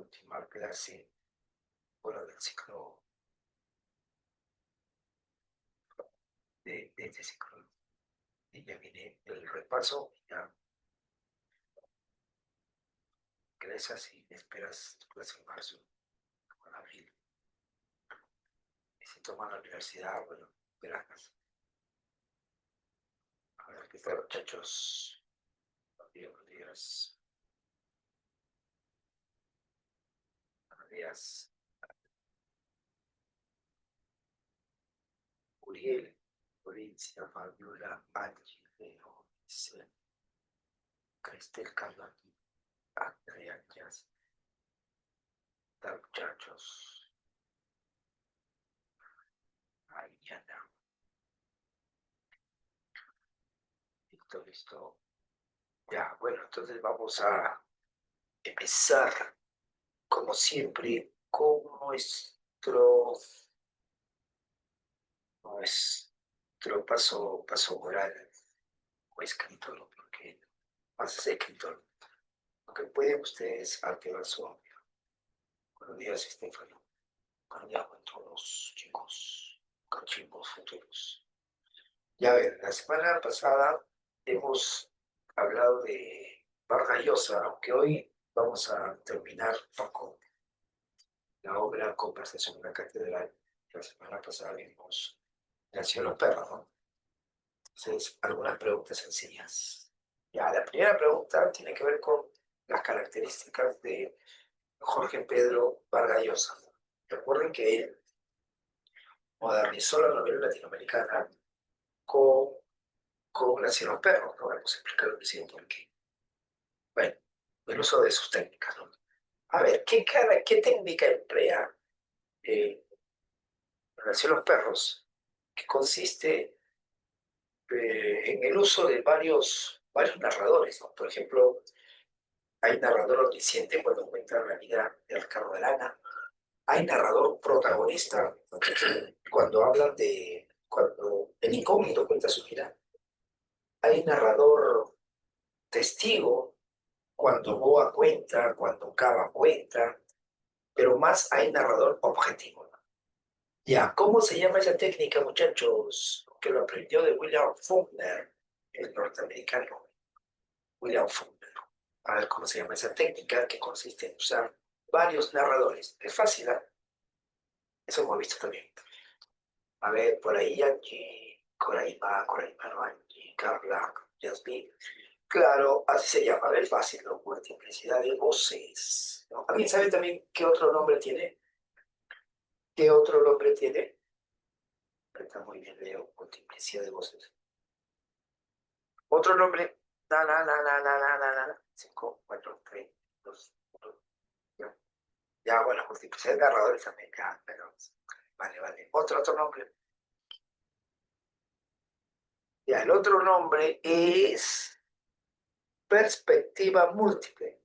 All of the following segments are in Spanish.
última clase, bueno, del ciclo, de este ciclo. Y ya viene el repaso, ya ingresas y esperas tu clase en marzo o en abril. Y si toman la universidad, bueno, verás. A ver qué tal, muchachos. Buenos días, buenos días. Buenos días. Uriel, Florencia, Fabiola, Angie, Leo, Giselle, Cristel, Carla, Andrea, Jazz. Tal, muchachos. Ay, Diana. Listo, listo. Ya, bueno, entonces vamos a empezar, como siempre, con nuestro paso oral o escrito, ¿no? Porque más es escrito, aunque pueden ustedes activar su audio. Buenos días, Estefano. Buenos días con todos, chicos, cachimbos futuros. Ya ver, la semana pasada hemos hablado de Vargas Llosa, aunque hoy vamos a terminar con la obra Conversación en la Catedral. La semana pasada vimos Nació los perros, ¿no? Entonces, algunas preguntas sencillas. Ya, la primera pregunta tiene que ver con las características de Jorge Pedro Vargas Llosa. Recuerden que él modernizó la novela latinoamericana con, con Nació los perros, ¿no? Hemos explicado recién por qué. Bueno, el uso de sus técnicas, ¿no? A ver, ¿qué técnica emplea Nació los perros? Que consiste en el uso de varios narradores, ¿no? Por ejemplo, hay narrador omnisciente cuando cuenta la vida de Ricardo de Lana. Hay narrador protagonista cuando hablan cuando el incógnito cuenta su vida. Hay narrador testigo cuando Boa cuenta, cuando Cava cuenta, pero más hay narrador objetivo, ¿no? Ya, ¿cómo se llama esa técnica, muchachos? Que lo aprendió de William Faulkner, el norteamericano William Faulkner. A ver cómo se llama esa técnica que consiste en usar varios narradores. Es fácil, ¿eh? Eso hemos visto también. A ver, por ahí Angie, Coraima, no Angie, Carla, Jasmine. Claro, así se llama. A ver, fácil, ¿no? Multiplicidad de voces, ¿no? ¿Alguien sabe también qué otro nombre tiene? ¿Qué otro nombre tiene? Está muy bien, Leo. Multiplicidad de voces. Otro nombre. Na. 5, 4, 3, 2, 1. Ya, ya, bueno, multiplicidad de narradores también. Ya, pero. Vale. Otro nombre. Ya, el otro nombre es perspectiva múltiple.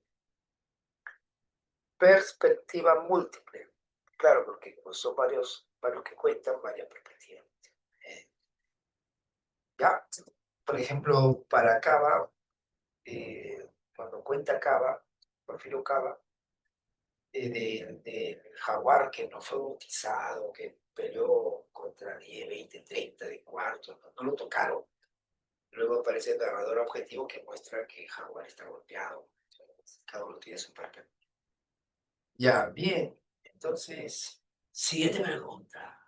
Perspectiva múltiple. Claro, porque pues, son varios que cuentan varias perspectivas. Eh, ya, por ejemplo, para Cava, cuando cuenta Cava, Porfirio Cava, del jaguar que no fue bautizado, que peleó contra 10, 20, 30 de cuarto, no lo tocaron. Luego aparece el narrador objetivo que muestra que el jaguar está golpeado. Cada uno tiene su parte. Ya, bien. Entonces, siguiente pregunta.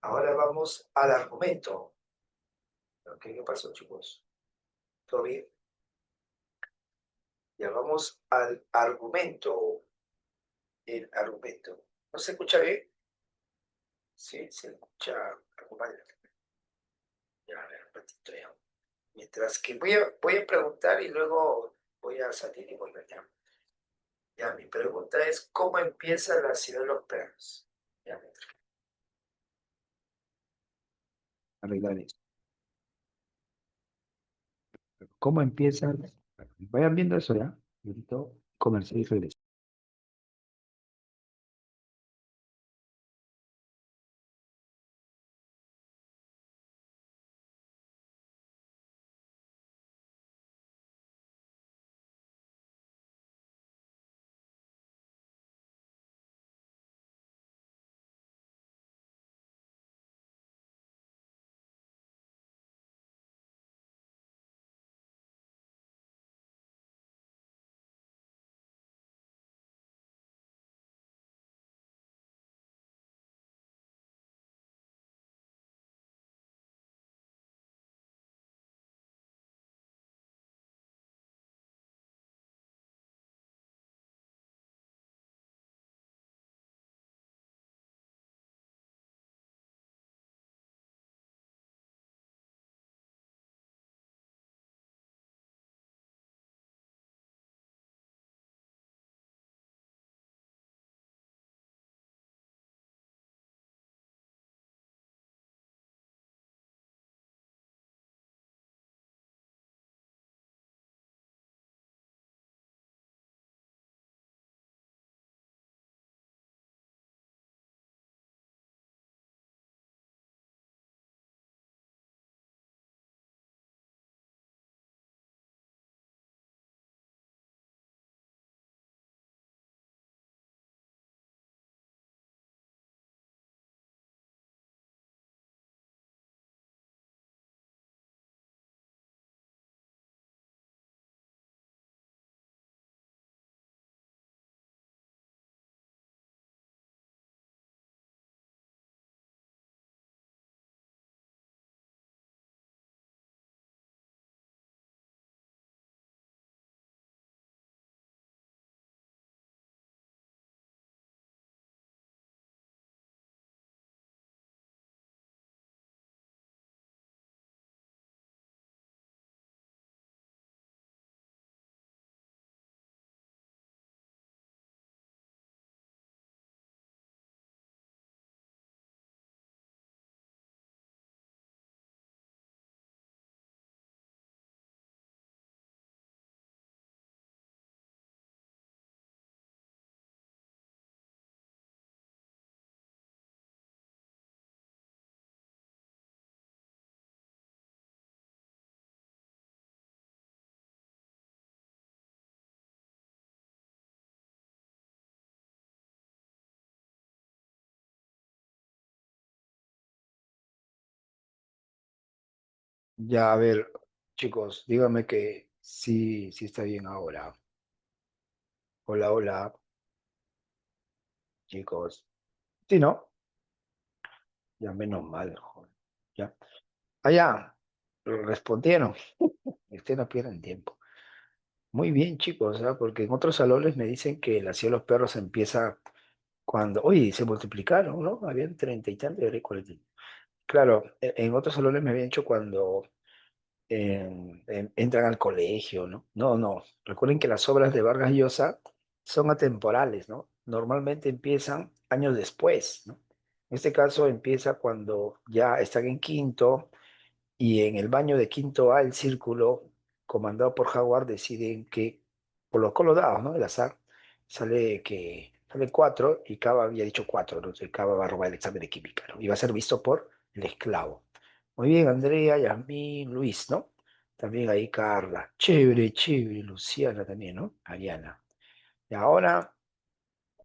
Ahora vamos al argumento. Ok, ¿qué pasó, chicos? ¿Todo bien? Ya vamos al argumento. El argumento. ¿No se escucha bien? Sí, se escucha algo mal. Ya, a ver, un ratito ya. Mientras que voy a preguntar y luego voy a salir y volver ya. Ya, mi pregunta es, ¿cómo empieza la ciudad de los perros? Ya, mientras arreglar esto. ¿Cómo empieza? Vayan viendo eso ya. Ahorita comercial y regreso. Ya, a ver, chicos, dígame que sí, sí está bien ahora. Hola, hola, chicos. Sí, ¿no? Ya menos mal, joder. Ya. Allá, respondieron. Ustedes no pierden tiempo. Muy bien, chicos, ¿ah? Porque en otros salones me dicen que el Nación de los Perros empieza cuando, oye, se multiplicaron, ¿no? Habían 30 y tantos, y ahora hay 40. Claro, en otros salones me habían dicho cuando entran al colegio, ¿no? No, no. Recuerden que las obras de Vargas Llosa son atemporales, ¿no? Normalmente empiezan años después, ¿no? En este caso empieza cuando ya están en quinto y en el baño de quinto A el círculo, comandado por Jaguar, deciden que, por los colodados, ¿no? El azar, sale cuatro y Cava había dicho cuatro, ¿no? Entonces Cava va a robar el examen de química, ¿no? Y va a ser visto por el esclavo. Muy bien, Andrea, Yasmín, Luis, ¿no? También ahí Carla. Chévere, chévere, Luciana también, ¿no? Ariana. Y ahora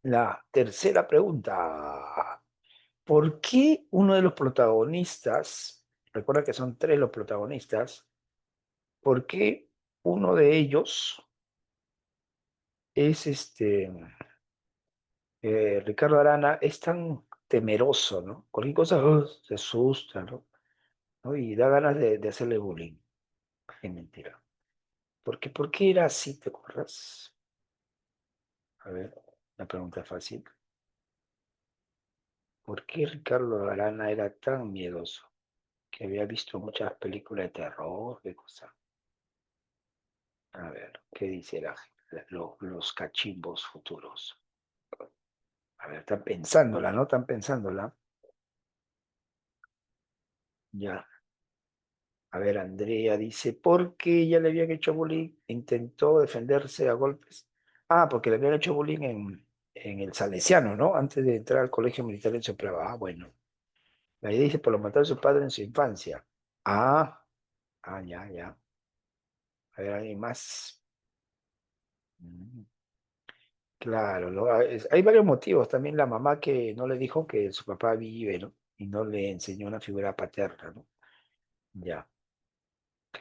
la tercera pregunta. ¿Por qué uno de los protagonistas, recuerda que son tres los protagonistas, por qué uno de ellos es Ricardo Arana, es tan temeroso, ¿no? Cualquier cosa se asusta, ¿no? ¿No? Y da ganas de hacerle bullying. Es mentira. ¿Por qué era así, te acuerdas? A ver, una pregunta fácil. ¿Por qué Ricardo Arana era tan miedoso? Que había visto muchas películas de terror, de cosas. A ver, ¿qué dice los cachimbos futuros? A ver, están pensándola, ¿no? Están pensándola. Ya. A ver, Andrea dice, ¿por qué ella le habían hecho bullying? Intentó defenderse a golpes. Ah, porque le habían hecho bullying en el Salesiano, ¿no? Antes de entrar al colegio militar en Sopraba. Ah, bueno. Ahí dice, por lo mató a su padre en su infancia. Ah, ya, ya. A ver, ¿alguien más? Mm, claro, hay varios motivos. También la mamá que no le dijo que su papá vive, ¿no? Y no le enseñó una figura paterna, ¿no? Ya.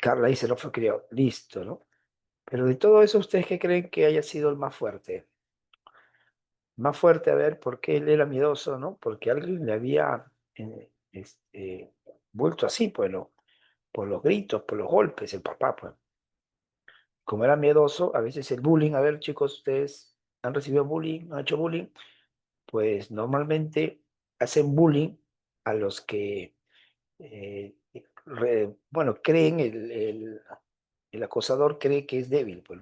Carla dice, no fue criado. Listo, ¿no? Pero de todo eso, ¿ustedes qué creen que haya sido el más fuerte? Más fuerte, a ver, ¿por qué él era miedoso, no? Porque alguien le había vuelto así, pues, ¿no? Por los gritos, por los golpes, el papá, pues. Como era miedoso, a veces el bullying, a ver, chicos, ¿ustedes han recibido bullying, han hecho bullying? Pues normalmente hacen bullying a los que, bueno, creen, el acosador cree que es débil, pues.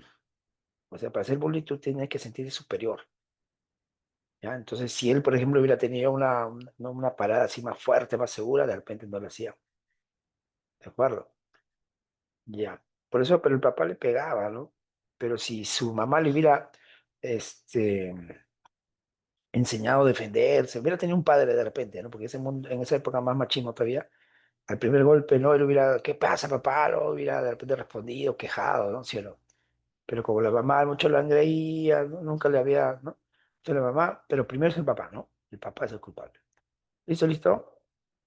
O sea, para hacer bullying tú tienes que sentirte superior, ¿ya? Entonces, si él, por ejemplo, hubiera tenido no, una parada así más fuerte, más segura, de repente no lo hacía, ¿de acuerdo? Ya. Por eso, pero el papá le pegaba, ¿no? Pero si su mamá le hubiera, este, enseñado a defenderse, hubiera tenido un padre de repente, ¿no? Porque ese mundo, en esa época más machismo todavía, al primer golpe, ¿no? Él hubiera, ¿qué pasa, papá? ¿No? Hubiera de repente respondido, quejado, ¿no? Cielo. Pero como la mamá mucho lo engreía, ¿no? Nunca le había, ¿no? Entonces la mamá, pero primero es el papá, ¿no? El papá es el culpable. ¿Listo, listo?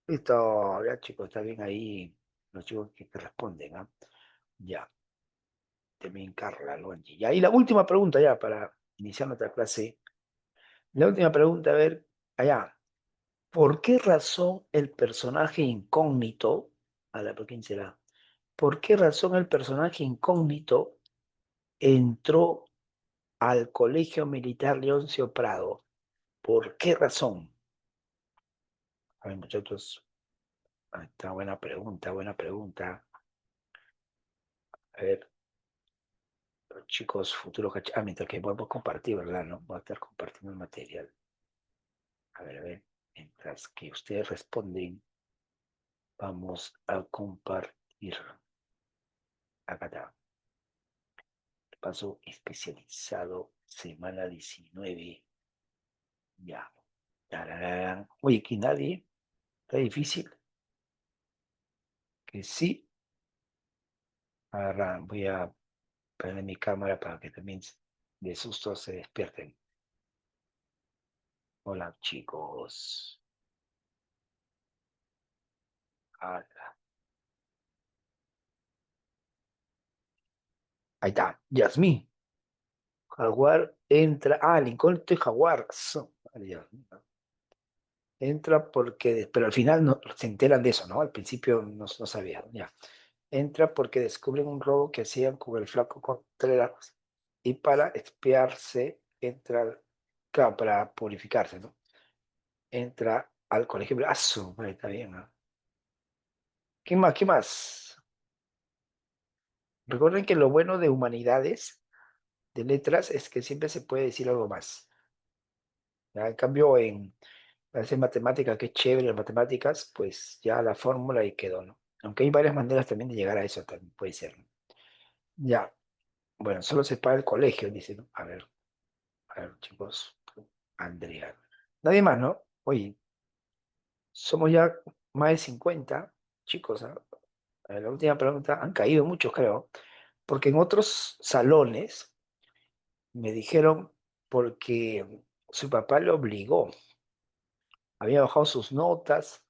Listo, ya chicos, está bien ahí los chicos que te responden, ¿ah? Ya, también Carla, ¿no? Ya, y la última pregunta ya para iniciar nuestra clase. La última pregunta, a ver, allá. ¿Por qué razón el personaje incógnito, a la, ¿por quién será? ¿Por qué razón el personaje incógnito entró al Colegio Militar Leoncio Prado? ¿Por qué razón? A ver, muchachos, ahí está buena pregunta, buena pregunta. A ver, los chicos, futuros mientras que podemos compartir, ¿verdad? ¿No? Voy a estar compartiendo el material. A ver, mientras que ustedes responden, vamos a compartir. Acá está. Paso especializado, semana 19. Ya. Tararán. Oye, aquí nadie. Está difícil. Que sí. Ahora voy a poner mi cámara para que también de susto se despierten. Hola, chicos. Hola. Ahí está, Yasmín. Jaguar entra. Ah, el incógnito y Jaguar. Vale, ya. Entra porque, pero al final no, se enteran de eso, ¿no? Al principio no sabían, ya. Entra porque descubren un robo que hacían con el flaco Contreras y para expiarse entra, claro, para purificarse, ¿no? Entra al colegio. Ah, vale, está bien, ¿no? ¿Qué más? ¿Qué más? Recuerden que lo bueno de humanidades, de letras, es que siempre se puede decir algo más. ¿Ya? En cambio, hacer matemática, que es chévere las matemáticas, pues ya la fórmula y quedó, ¿no? Aunque hay varias maneras también de llegar a eso, también puede ser, ¿no? Ya, bueno, solo se paga el colegio, dice, ¿no? A ver, chicos, Andrea. Nadie más, ¿no? Oye, somos ya más de 50 chicos, ¿ah? A ver, la última pregunta, han caído muchos, creo, porque en otros salones me dijeron porque su papá le obligó, había bajado sus notas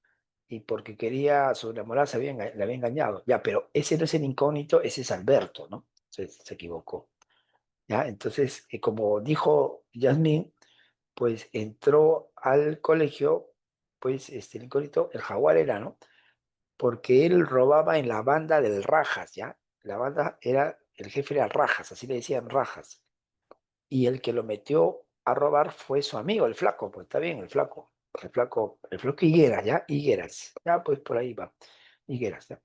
y porque quería, su enamorada le había engañado. Ya, pero ese no es el incógnito, ese es Alberto, ¿no? Se equivocó. ¿Ya? Entonces, como dijo Yasmín, pues entró al colegio, pues el incógnito, el jaguar era, ¿no? Porque él robaba en la banda del Rajas, ¿ya? La banda era, el jefe era Rajas, así le decían Rajas. Y el que lo metió a robar fue su amigo, el flaco, pues está bien, el flaco Higueras, ¿ya? Higueras, ya, pues por ahí va, Higueras, ¿ya?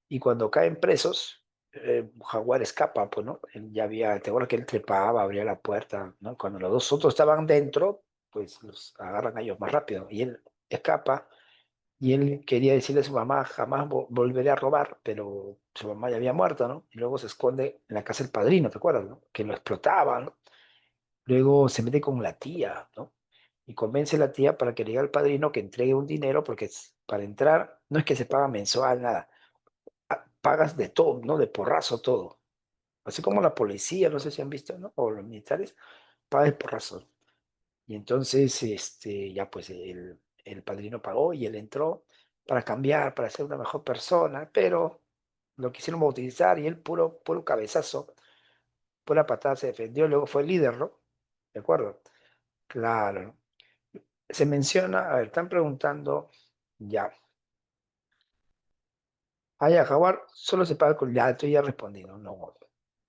Y cuando caen presos, Jaguar escapa, pues, ¿no? Él ya había, te acuerdas que él trepaba, abría la puerta, ¿no? Cuando los dos otros estaban dentro, pues los agarran a ellos más rápido, y él escapa, y él quería decirle a su mamá, jamás volveré a robar, pero su mamá ya había muerto, ¿no? Y luego se esconde en la casa del padrino, ¿te acuerdas, no? Que lo explotaba, ¿no? Luego se mete con la tía, ¿no? Y convence a la tía para que le diga al padrino que entregue un dinero, porque para entrar no es que se paga mensual, nada. Pagas de todo, ¿no? De porrazo todo. Así como la policía, no sé si han visto, ¿no? O los militares, paga de porrazo. Y entonces, ya pues el padrino pagó y él entró para cambiar, para ser una mejor persona, pero lo quisieron bautizar y él puro cabezazo, pura patada se defendió, luego fue el líder, ¿no? ¿De acuerdo? Claro. Se menciona, a ver, están preguntando, ya. Ah, ya, Jaguar solo se paga con, ya estoy ya respondiendo, no.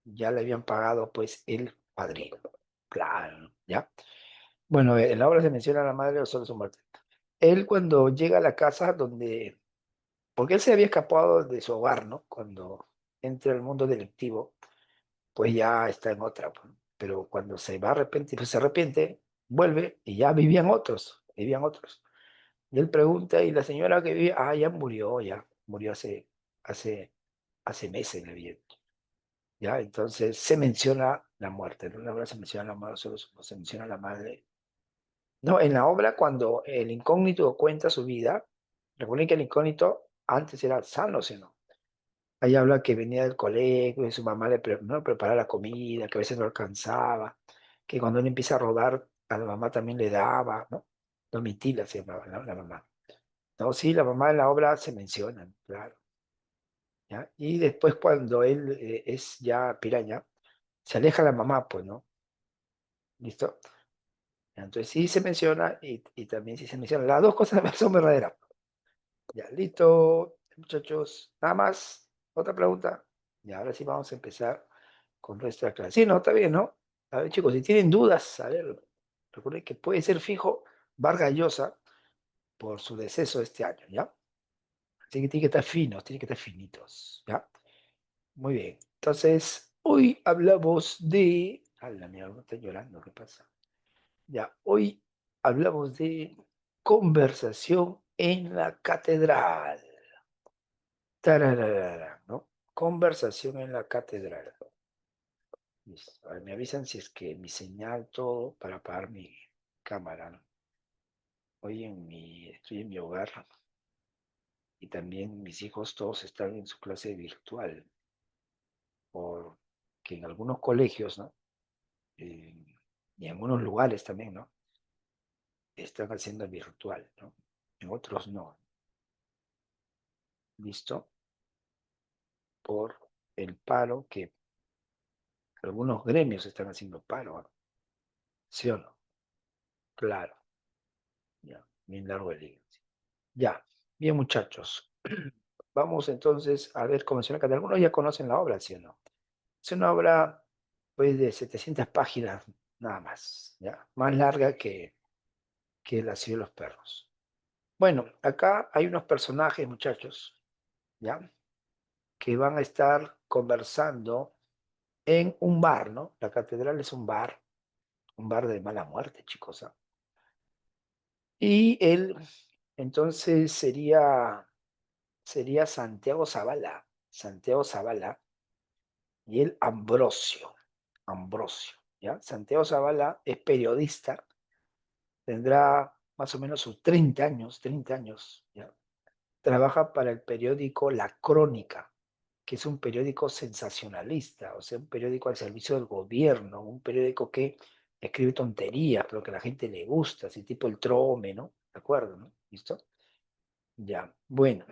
Ya le habían pagado, pues, el padrino. Claro, ¿ya? Bueno, en la obra se menciona a la madre o solo su muerte. Él cuando llega a la casa donde, porque él se había escapado de su hogar, ¿no? Cuando entra al mundo delictivo, pues ya está en otra, pues. Pero cuando se va a arrepentir, pues se arrepiente, vuelve y ya vivían otros. Y él pregunta, y la señora que vive, ya murió hace, hace meses, le vi. Ya, entonces se menciona la muerte, ¿no? En la obra se menciona la madre, solo se menciona la madre. No, en la obra cuando el incógnito cuenta su vida, recuerden que el incógnito antes era sano, ¿no? Ahí habla que venía del colegio, y su mamá no, preparaba la comida, que a veces no alcanzaba, que cuando él empieza a robar, a la mamá también le daba, ¿no? Domitila se llamaba, ¿no? La mamá. No, sí, la mamá en la obra se menciona, claro. ¿Ya? Y después cuando él es ya piraña, se aleja la mamá, pues, ¿no? ¿Listo? Entonces sí se menciona y también sí se menciona. Las dos cosas son verdaderas. Ya, listo, muchachos. Nada más. Otra pregunta. Y ahora sí vamos a empezar con nuestra clase. Sí, no, está bien, ¿no? A ver, chicos, si tienen dudas, a ver, recuerden que puede ser fijo Vargas Llosa por su deceso este año, ¿ya? Así que tiene que estar finos, tiene que estar finitos, ¿ya? Muy bien. Entonces, hoy hablamos de... A la mierda, no está llorando, ¿qué pasa? Ya, hoy hablamos de conversación en la catedral. Tararara, ¿no? Conversación en la catedral. Listo. A ver, me avisan si es que mi señal, todo, para apagar mi cámara, ¿no? Hoy estoy en mi hogar y también mis hijos todos están en su clase virtual, porque en algunos colegios, ¿no? Eh, y en algunos lugares también, ¿no? Están haciendo virtual, ¿no? En otros no. ¿Listo? Por el paro que Algunos gremios están haciendo paro, ¿no? ¿Sí o no? Claro. Ya, bien largo el día. Ya, bien muchachos. Vamos entonces a ver cómo menciona que algunos ya conocen la obra, ¿sí o no? Es una obra pues de 700 páginas nada más, ¿ya? Más larga que La ciudad de los perros. Bueno, acá hay unos personajes, muchachos, ¿ya? Que van a estar conversando en un bar, ¿no? La catedral es un bar de mala muerte, chicos, ¿ah? Y él, entonces, sería Santiago Zavala, Santiago Zavala, y él Ambrosio, Ambrosio, ¿ya? Santiago Zavala es periodista, tendrá más o menos sus 30 años, ¿ya? Trabaja para el periódico La Crónica, que es un periódico sensacionalista, o sea, un periódico al servicio del gobierno, un periódico que escribe tonterías, pero que a la gente le gusta, así tipo el Trome, ¿no? ¿De acuerdo, no? ¿Listo? Ya, bueno,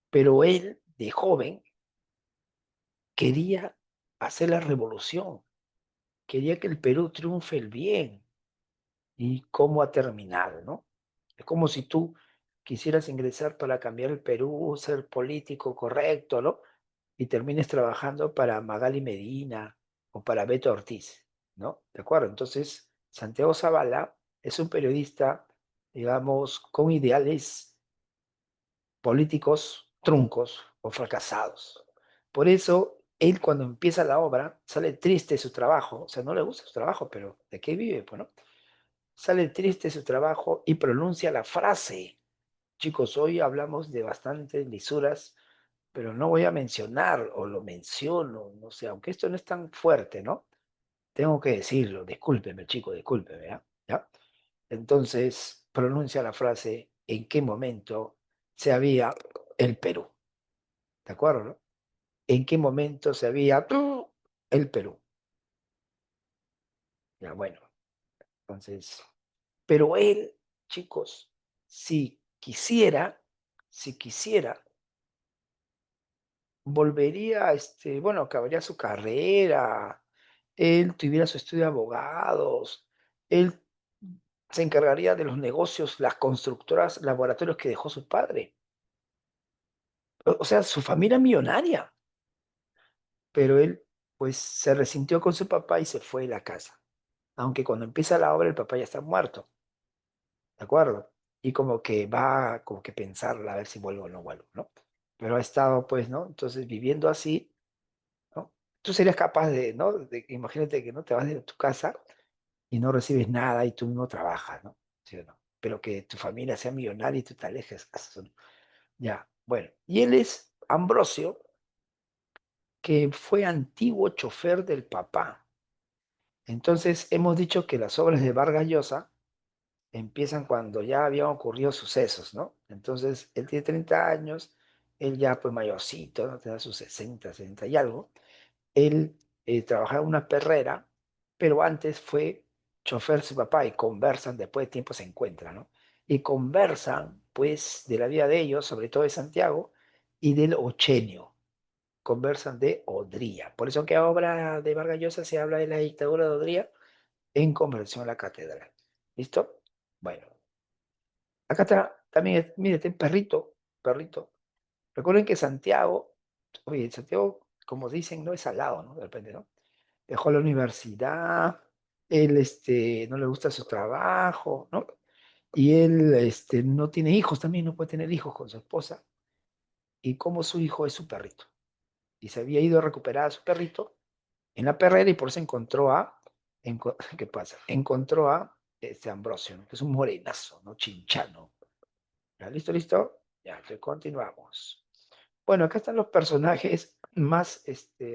pero él, de joven, quería hacer la revolución, quería que el Perú triunfe el bien. ¿Y cómo ha terminado, no? Es como si tú quisieras ingresar para cambiar el Perú, ser político correcto, ¿no? Y termines trabajando para Magali Medina o para Beto Ortiz, ¿no? ¿De acuerdo? Entonces, Santiago Zavala es un periodista, digamos, con ideales políticos truncos o fracasados. Por eso, él cuando empieza la obra sale triste de su trabajo, o sea, no le gusta su trabajo, pero ¿de qué vive? Pues, ¿no? Sale triste de su trabajo y pronuncia la frase. Chicos, hoy hablamos de bastantes lisuras, pero no voy a mencionar o lo menciono, no sé, aunque esto no es tan fuerte, ¿no? Tengo que decirlo, discúlpeme, chico, discúlpeme, ¿ya? ¿Ya? Entonces pronuncia la frase, ¿en qué momento se había el Perú? ¿De acuerdo, no? ¿En qué momento se había el Perú? Ya, bueno, entonces, pero él, chicos, si quisiera, volvería, bueno, acabaría su carrera, él tuviera su estudio de abogados, él se encargaría de los negocios, las constructoras, laboratorios que dejó su padre. O sea, su familia millonaria, pero él, pues, se resintió con su papá y se fue de la casa. Aunque cuando empieza la obra el papá ya está muerto, ¿de acuerdo? Y como que va, como que pensarla a ver si vuelvo o no vuelvo, ¿no? Pero ha estado, pues, ¿no? Entonces, viviendo así, ¿no? Tú serías capaz de, ¿no? Imagínate que no te vas de tu casa y no recibes nada y tú no trabajas, ¿no? ¿Sí o no? Pero que tu familia sea millonaria y tú te alejes. Ya, bueno. Y él es Ambrosio, que fue antiguo chofer del papá. Entonces, hemos dicho que las obras de Vargas Llosa empiezan cuando ya habían ocurrido sucesos, ¿no? Entonces, él tiene 30 años, él ya pues mayorcito, ¿no? Tendrá sus 60 y algo. Él trabajaba en una perrera, pero antes fue chofer de su papá y conversan, después de tiempo se encuentran, ¿no? Y conversan, pues, de la vida de ellos, sobre todo de Santiago, y del Ochenio. Conversan de Odría. Por eso que obra de Vargas Llosa se habla de la dictadura de Odría en Conversión a la Catedral. ¿Listo? Bueno, acá está, también, mire, está el perrito, perrito. Recuerden que Santiago, oye, Santiago, como dicen, no es salado, ¿no? De repente, ¿no? Dejó la universidad, él, no le gusta su trabajo, ¿no? Y él, no tiene hijos también, no puede tener hijos con su esposa. Y como su hijo es su perrito. Y se había ido a recuperar a su perrito en la perrera y por eso encontró ¿qué pasa? Encontró a este Ambrosio, ¿no? Que es un morenazo, ¿no? Chinchano. ¿Ya? ¿Listo, listo? Ya, entonces continuamos. Bueno, acá están los personajes más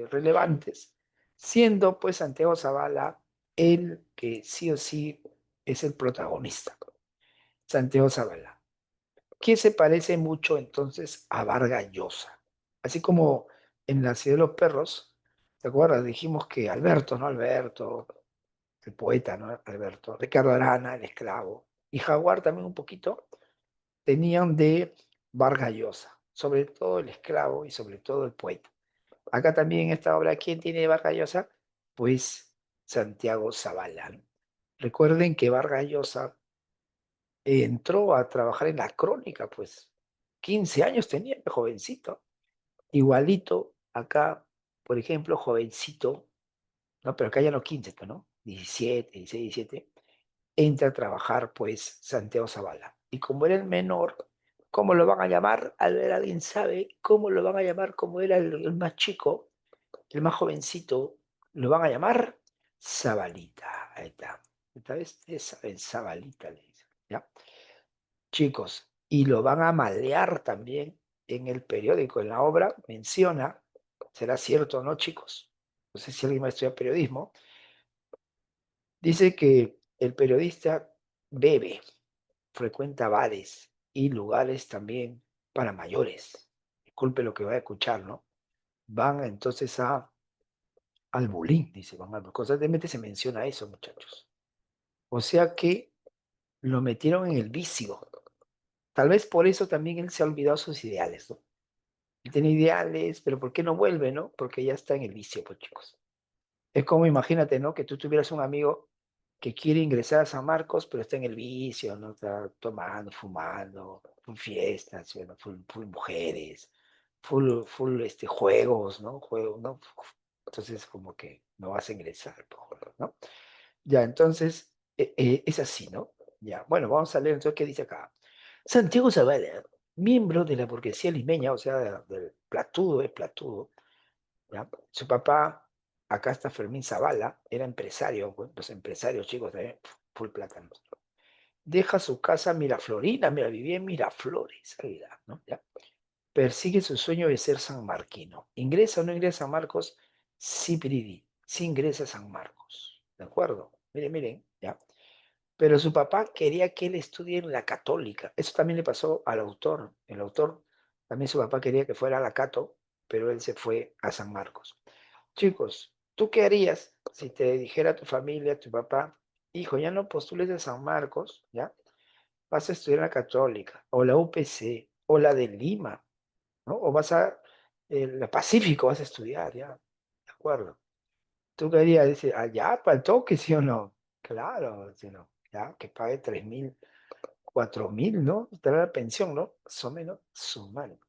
relevantes, siendo pues Santiago Zavala el que sí o sí es el protagonista. Santiago Zavala, que se parece mucho entonces a Vargas Llosa. Así como en La ciudad de los perros, ¿te acuerdas? Dijimos que Alberto, ¿no? Alberto, el poeta, ¿no? Alberto, Ricardo Arana, el esclavo, y Jaguar también un poquito, tenían de Vargas Llosa, sobre todo el esclavo y sobre todo el poeta. Acá también en esta obra, ¿quién tiene de Vargas Llosa? pues Santiago Zavala, ¿no? Recuerden que Vargas Llosa entró a trabajar en la crónica, pues 15 años tenía, jovencito, igualito acá, por ejemplo, jovencito, no, pero acá ya no 15, pues, ¿no? 17, 16, 17, entra a trabajar pues Santiago Zavala. Y como era el menor, ¿cómo lo van a llamar? A ver, ¿alguien sabe cómo lo van a llamar? Como era el más chico, el más jovencito, lo van a llamar Zabalita. Ahí está. Esta vez ustedes saben, Zabalita le dicen, ¿ya? Chicos, y lo van a malear también en el periódico, en la obra, menciona, ¿será cierto o no, chicos? No sé si alguien va a estudiar periodismo. Dice que el periodista bebe, frecuenta bares y lugares también para mayores. Disculpe lo que va a escuchar, ¿no? Van entonces al bullying, dice, van al constantemente se menciona eso, muchachos. O sea que lo metieron en el vicio. Tal vez por eso también él se ha olvidado sus ideales, ¿no? Él tiene ideales, pero ¿por qué no vuelve, no? Porque ya está en el vicio, pues, chicos. Es como imagínate, ¿no? Que tú tuvieras un amigo que quiere ingresar a San Marcos, pero está en el vicio, ¿no? Está tomando, fumando, full fiestas, bueno, full mujeres, juegos, ¿no? Juegos, ¿no? Entonces, como que no vas a ingresar, ¿no? Ya, entonces, es así, ¿no? Ya, bueno, vamos a leer entonces qué dice acá. Santiago Zavala, miembro de la burguesía limeña, o sea, del platudo, es platudo, ¿ya? Su papá, acá está Fermín Zavala, era empresario, pues, los empresarios chicos también, full plata, ¿no? Deja su casa Miraflorina, mira, vivía en Miraflores, ahí, ¿no? ¿Ya? Persigue su sueño de ser sanmarquino. ¿Ingresa o no ingresa a San Marcos? Sí, Piridi, sí ingresa a San Marcos, ¿de acuerdo? Miren, miren, ¿ya? Pero su papá quería que él estudie en la católica. Eso también le pasó al autor. El autor, también su papá quería que fuera a la Cato, pero él se fue a San Marcos. Chicos, ¿tú qué harías si te dijera tu familia, tu papá, hijo, ya no postules a San Marcos, ¿ya? Vas a estudiar la Católica, o la UPC, o la de Lima, ¿no? O vas a la Pacífico, vas a estudiar, ¿ya? ¿De acuerdo? ¿Tú qué harías? Dice, allá para el toque, ¿sí o no? Claro, ¿sí o no? Ya, que pague 3.000, 4.000, ¿no? Tener la pensión, ¿no? Más o menos, su mano.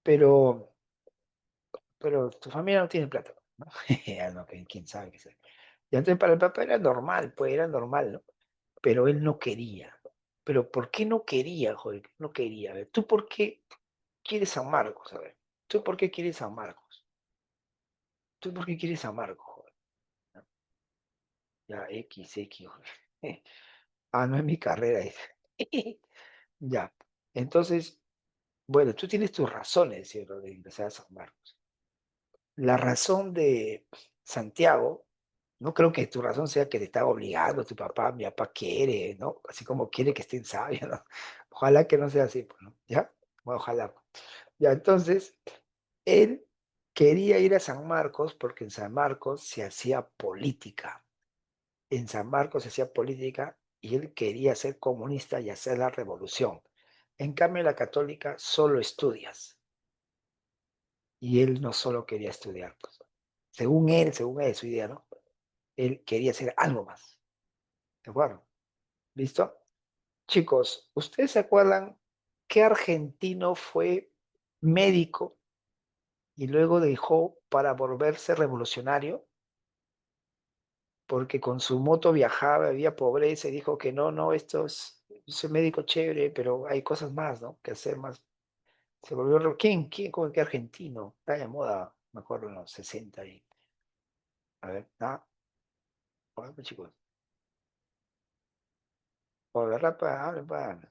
Pero, pero tu familia no tiene plata, ¿no? Ya no, quién sabe qué sea. Y entonces para el papá era normal, pues era normal, ¿no? Pero él no quería. Pero ¿por qué no quería, joder? No quería. A ver, ¿tú por qué quieres San Marcos? A ver, ¿tú por qué quieres San Marcos? ¿Tú por qué quieres San Marcos, joder? ¿No? Ya, joder. Ah, no es mi carrera, dice. Ya. Entonces, bueno, tú tienes tus razones, ¿cierto? De ingresar a San Marcos. La razón de Santiago, no creo que tu razón sea que te está obligando tu papá, mi papá quiere, ¿no? Así como quiere que estén sabios, ¿no? Ojalá que no sea así, pues, ¿no? ¿Ya? Bueno, ojalá. Ya, entonces, él quería ir a San Marcos porque en San Marcos se hacía política. En San Marcos se hacía política y él quería ser comunista y hacer la revolución. En cambio, en la católica solo estudias. Y él no solo quería estudiar, pues. Según él, su idea, ¿no? Él quería hacer algo más. ¿De acuerdo? ¿Listo? Chicos, ¿ustedes se acuerdan qué argentino fue médico y luego dejó para volverse revolucionario? Porque con su moto viajaba, había pobreza y dijo que no, no, soy médico chévere, pero hay cosas más, ¿no? Que hacer más. Se volvió, ¿quién, cómo que argentino? Está de moda, me acuerdo en los 60 y, a ver, bueno, pues, chicos, o de rapa, hablen,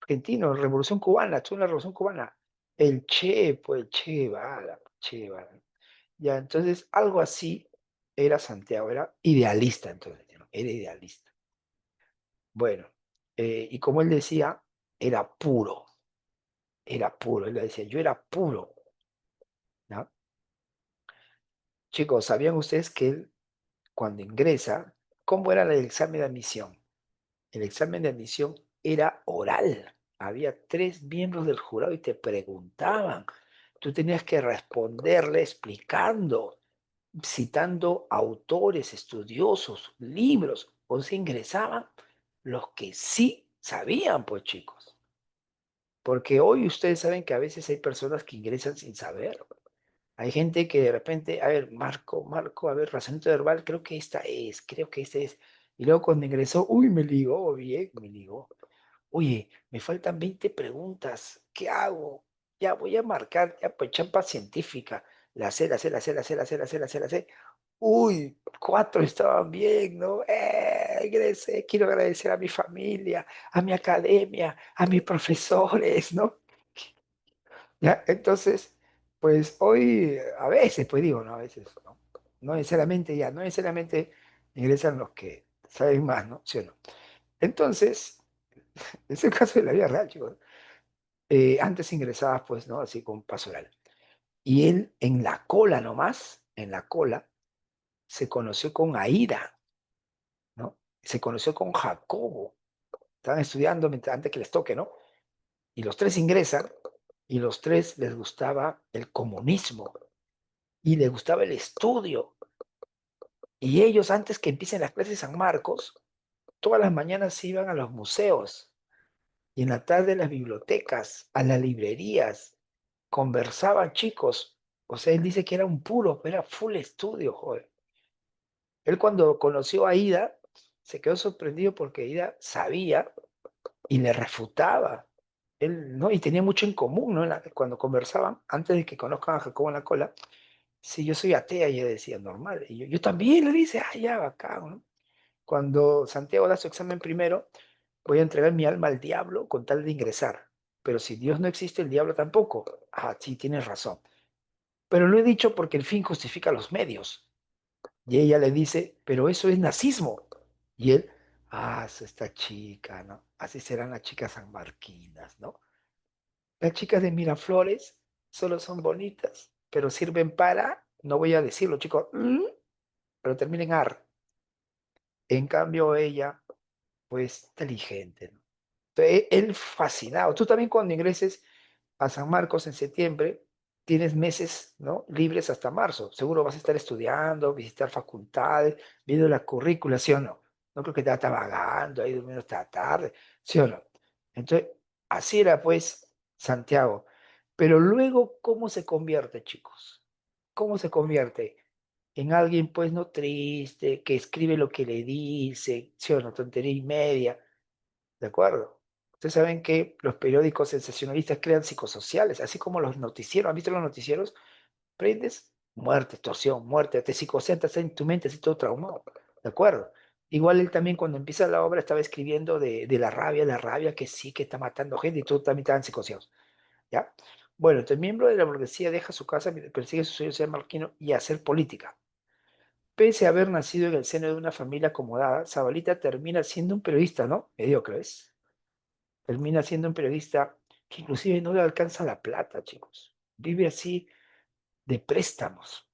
argentino, revolución cubana, estuvo en la revolución cubana. El Che, pues, Che Guevara, Che Guevara. Ya, entonces, algo así era Santiago, era idealista, entonces, ¿no? Era idealista. Bueno, y como él decía, era puro, él decía, yo era puro, ¿no? Chicos, ¿sabían ustedes que él, cuando ingresa, cómo era el examen de admisión? El examen de admisión era oral. Había 3 miembros del jurado y te preguntaban. Tú tenías que responderle explicando. citando autores, estudiosos, libros, o se ingresaban los que sí sabían, pues chicos. Porque hoy ustedes saben que a veces hay personas que ingresan sin saber. Hay gente que de repente, a ver, Marco, a ver, razonamiento verbal, creo que esta es. Y luego cuando ingresó, uy, me ligó, bien, me ligó. Oye, me faltan 20 preguntas, ¿qué hago? Ya voy a marcar, ya pues champa científica, la sé, la sé, la sé, la sé, la sé, la sé, la sé, la sé. Uy, 4 estaban bien, ¿no? Ingresé, quiero agradecer a mi familia, a mi academia, a mis profesores, ¿no? Ya, entonces, pues hoy, a veces, pues digo, no, a veces, no, no necesariamente ya, no necesariamente ingresan los que saben más, ¿no? ¿Sí o no? Entonces, es el caso de la vida real, chicos. Antes ingresabas, pues, ¿no? Así con paso oral. Y él, en la cola nomás, en la cola, se conoció con Aida, ¿no? Se conoció con Jacobo. Estaban estudiando antes que les toque, ¿no? Y los tres ingresan y los tres les gustaba el comunismo y les gustaba el estudio. Y ellos, antes que empiecen las clases de San Marcos, todas las mañanas se iban a los museos y en la tarde a las bibliotecas, a las librerías, conversaban chicos. O sea, él dice que era un puro, era full estudio, joder. Él cuando conoció a Ida, se quedó sorprendido porque Ida sabía y le refutaba. Él, ¿no? Y tenía mucho en común, ¿no? Cuando conversaban, antes de que conozcan a Jacobo en la cola, si yo soy atea, y ella decía, normal. Y yo también le dice, ah, ya, bacán, ¿no? Cuando Santiago da su examen primero, voy a entregar mi alma al diablo con tal de ingresar. Pero si Dios no existe, el diablo tampoco. Ah, sí, tienes razón. Pero lo he dicho porque el fin justifica los medios. Y ella le dice, pero eso es nazismo. Y él, ah, esta chica, ¿no? Así serán las chicas sanmarquinas, ¿no? Las chicas de Miraflores solo son bonitas, pero sirven para, no voy a decirlo, chicos, pero terminen en ar. En cambio, ella, pues, inteligente, ¿no? Entonces, él fascinado. Tú también cuando ingreses a San Marcos en septiembre, tienes meses, ¿no? Libres hasta marzo. Seguro vas a estar estudiando, visitar facultades, viendo la currícula, ¿sí o no? No creo que te estar vagando ahí durmiendo hasta tarde, ¿sí o no? Entonces, así era pues Santiago. Pero luego, ¿cómo se convierte, chicos? ¿Cómo se convierte? En alguien, pues, no triste, que escribe lo que le dice, ¿sí o no? Tontería y media, ¿de acuerdo? Ustedes saben que los periódicos sensacionalistas crean psicosociales, así como los noticieros. ¿Han visto los noticieros? Prendes, muerte, extorsión, muerte, te psicosean, te hacen tu mente así todo traumado, ¿de acuerdo? Igual él también cuando empieza la obra estaba escribiendo de la rabia que sí, que está matando gente y todos también estaban psicoseados, ¿ya? Bueno, entonces el miembro de la burguesía deja su casa, persigue su sueño de ser marquino y hacer política. Pese a haber nacido en el seno de una familia acomodada, Zabalita termina siendo un periodista, ¿no? Mediocre, ¿es? Termina siendo un periodista que inclusive no le alcanza la plata, chicos. Vive así de préstamos,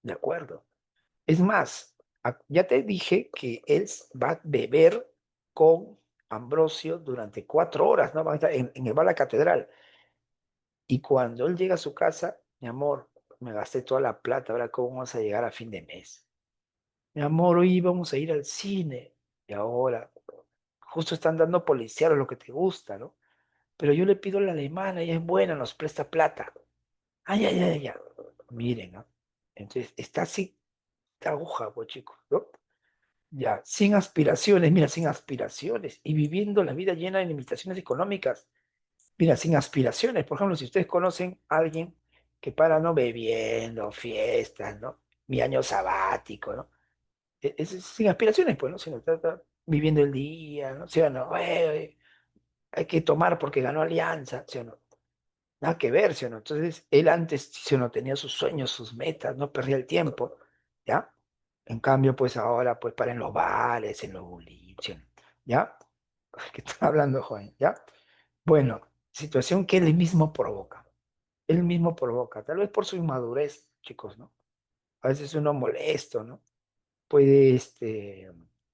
¿de acuerdo? Es más, ya te dije que él va a beber con Ambrosio durante 4 horas, ¿no? Van a estar en el bar La Catedral. Y cuando él llega a su casa, mi amor, me gasté toda la plata, ahora cómo vamos a llegar a fin de mes. Mi amor, hoy vamos a ir al cine. Y ahora, justo están dando policial lo que te gusta, ¿no? Pero yo le pido a la alemana, ella es buena, nos presta plata. Ay, ay, ay, ay. Miren, ¿no? Entonces, está así, esta aguja, pues chicos, ¿no? Ya, sin aspiraciones, mira, sin aspiraciones. Y viviendo la vida llena de limitaciones económicas. Mira, sin aspiraciones. Por ejemplo, si ustedes conocen a alguien que para, ¿no? Bebiendo, fiestas, ¿no? Mi año sabático, ¿no? Es sin aspiraciones, pues, ¿no? Sino está viviendo el día, ¿no? ¿Sí o no? Hay que tomar porque ganó Alianza, ¿sí o no? Nada que ver, ¿sí o no? Entonces, él antes, ¿sí o no? Tenía sus sueños, sus metas, no perdía el tiempo, ¿ya? En cambio, pues ahora, pues para en los bares, en los boliches, ¿ya? ¿Qué está hablando, joven? ¿Ya? Bueno, situación que él mismo provoca. Él mismo provoca, tal vez por su inmadurez, chicos, ¿no? A veces uno molesto, ¿no? Puede,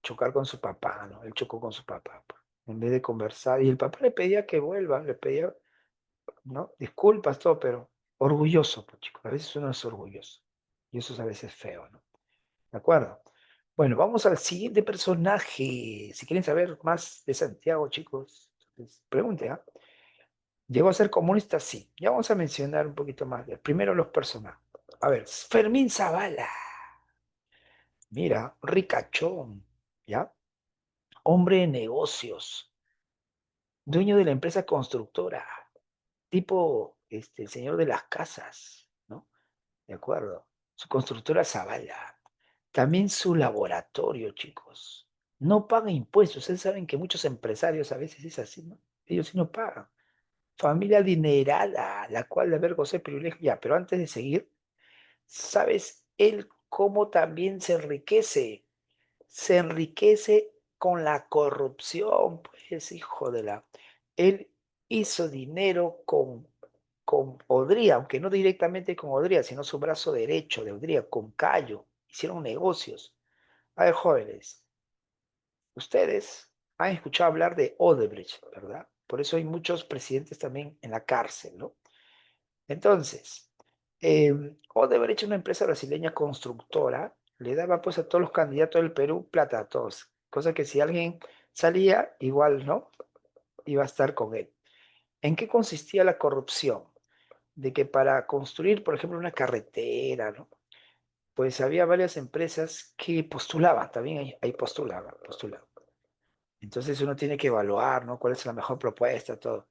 chocar con su papá, ¿no? Él chocó con su papá, pues, en vez de conversar, y el papá le pedía que vuelva, le pedía, ¿no? Disculpas, todo, pero orgulloso, pues, chicos, a veces uno es orgulloso. Y eso es a veces feo, ¿no? ¿De acuerdo? Bueno, vamos al siguiente personaje. Si quieren saber más de Santiago, chicos, pues, pregunten, ¿ah? ¿Llegó a ser comunista? Sí. Ya vamos a mencionar un poquito más. Primero los personajes. A ver, Fermín Zavala. Mira, ricachón, ¿ya? Hombre de negocios, dueño de la empresa constructora, tipo, el señor de las casas, ¿no? De acuerdo. Su constructora Zavala. También su laboratorio, chicos. No paga impuestos. Ustedes saben que muchos empresarios a veces es así, ¿no? Ellos sí no pagan. Familia adinerada, la cual de haber gozado de privilegio. Ya, pero antes de seguir, ¿sabes él cómo también se enriquece? Se enriquece con la corrupción, pues, hijo de la... Él hizo dinero con Odría, aunque no directamente con Odría, sino su brazo derecho de Odría, con Cayo. Hicieron negocios. A ver, jóvenes, ustedes han escuchado hablar de Odebrecht, ¿verdad? Por eso hay muchos presidentes también en la cárcel, ¿no? Entonces, Odebrecht, una empresa brasileña constructora, le daba pues a todos los candidatos del Perú plata a todos, cosa que si alguien salía, igual, ¿no? Iba a estar con él. ¿En qué consistía la corrupción? De que para construir, por ejemplo, una carretera, ¿no? Pues había varias empresas que postulaban, también ahí postulaban. Entonces uno tiene que evaluar, ¿no? ¿Cuál es la mejor propuesta? Todo.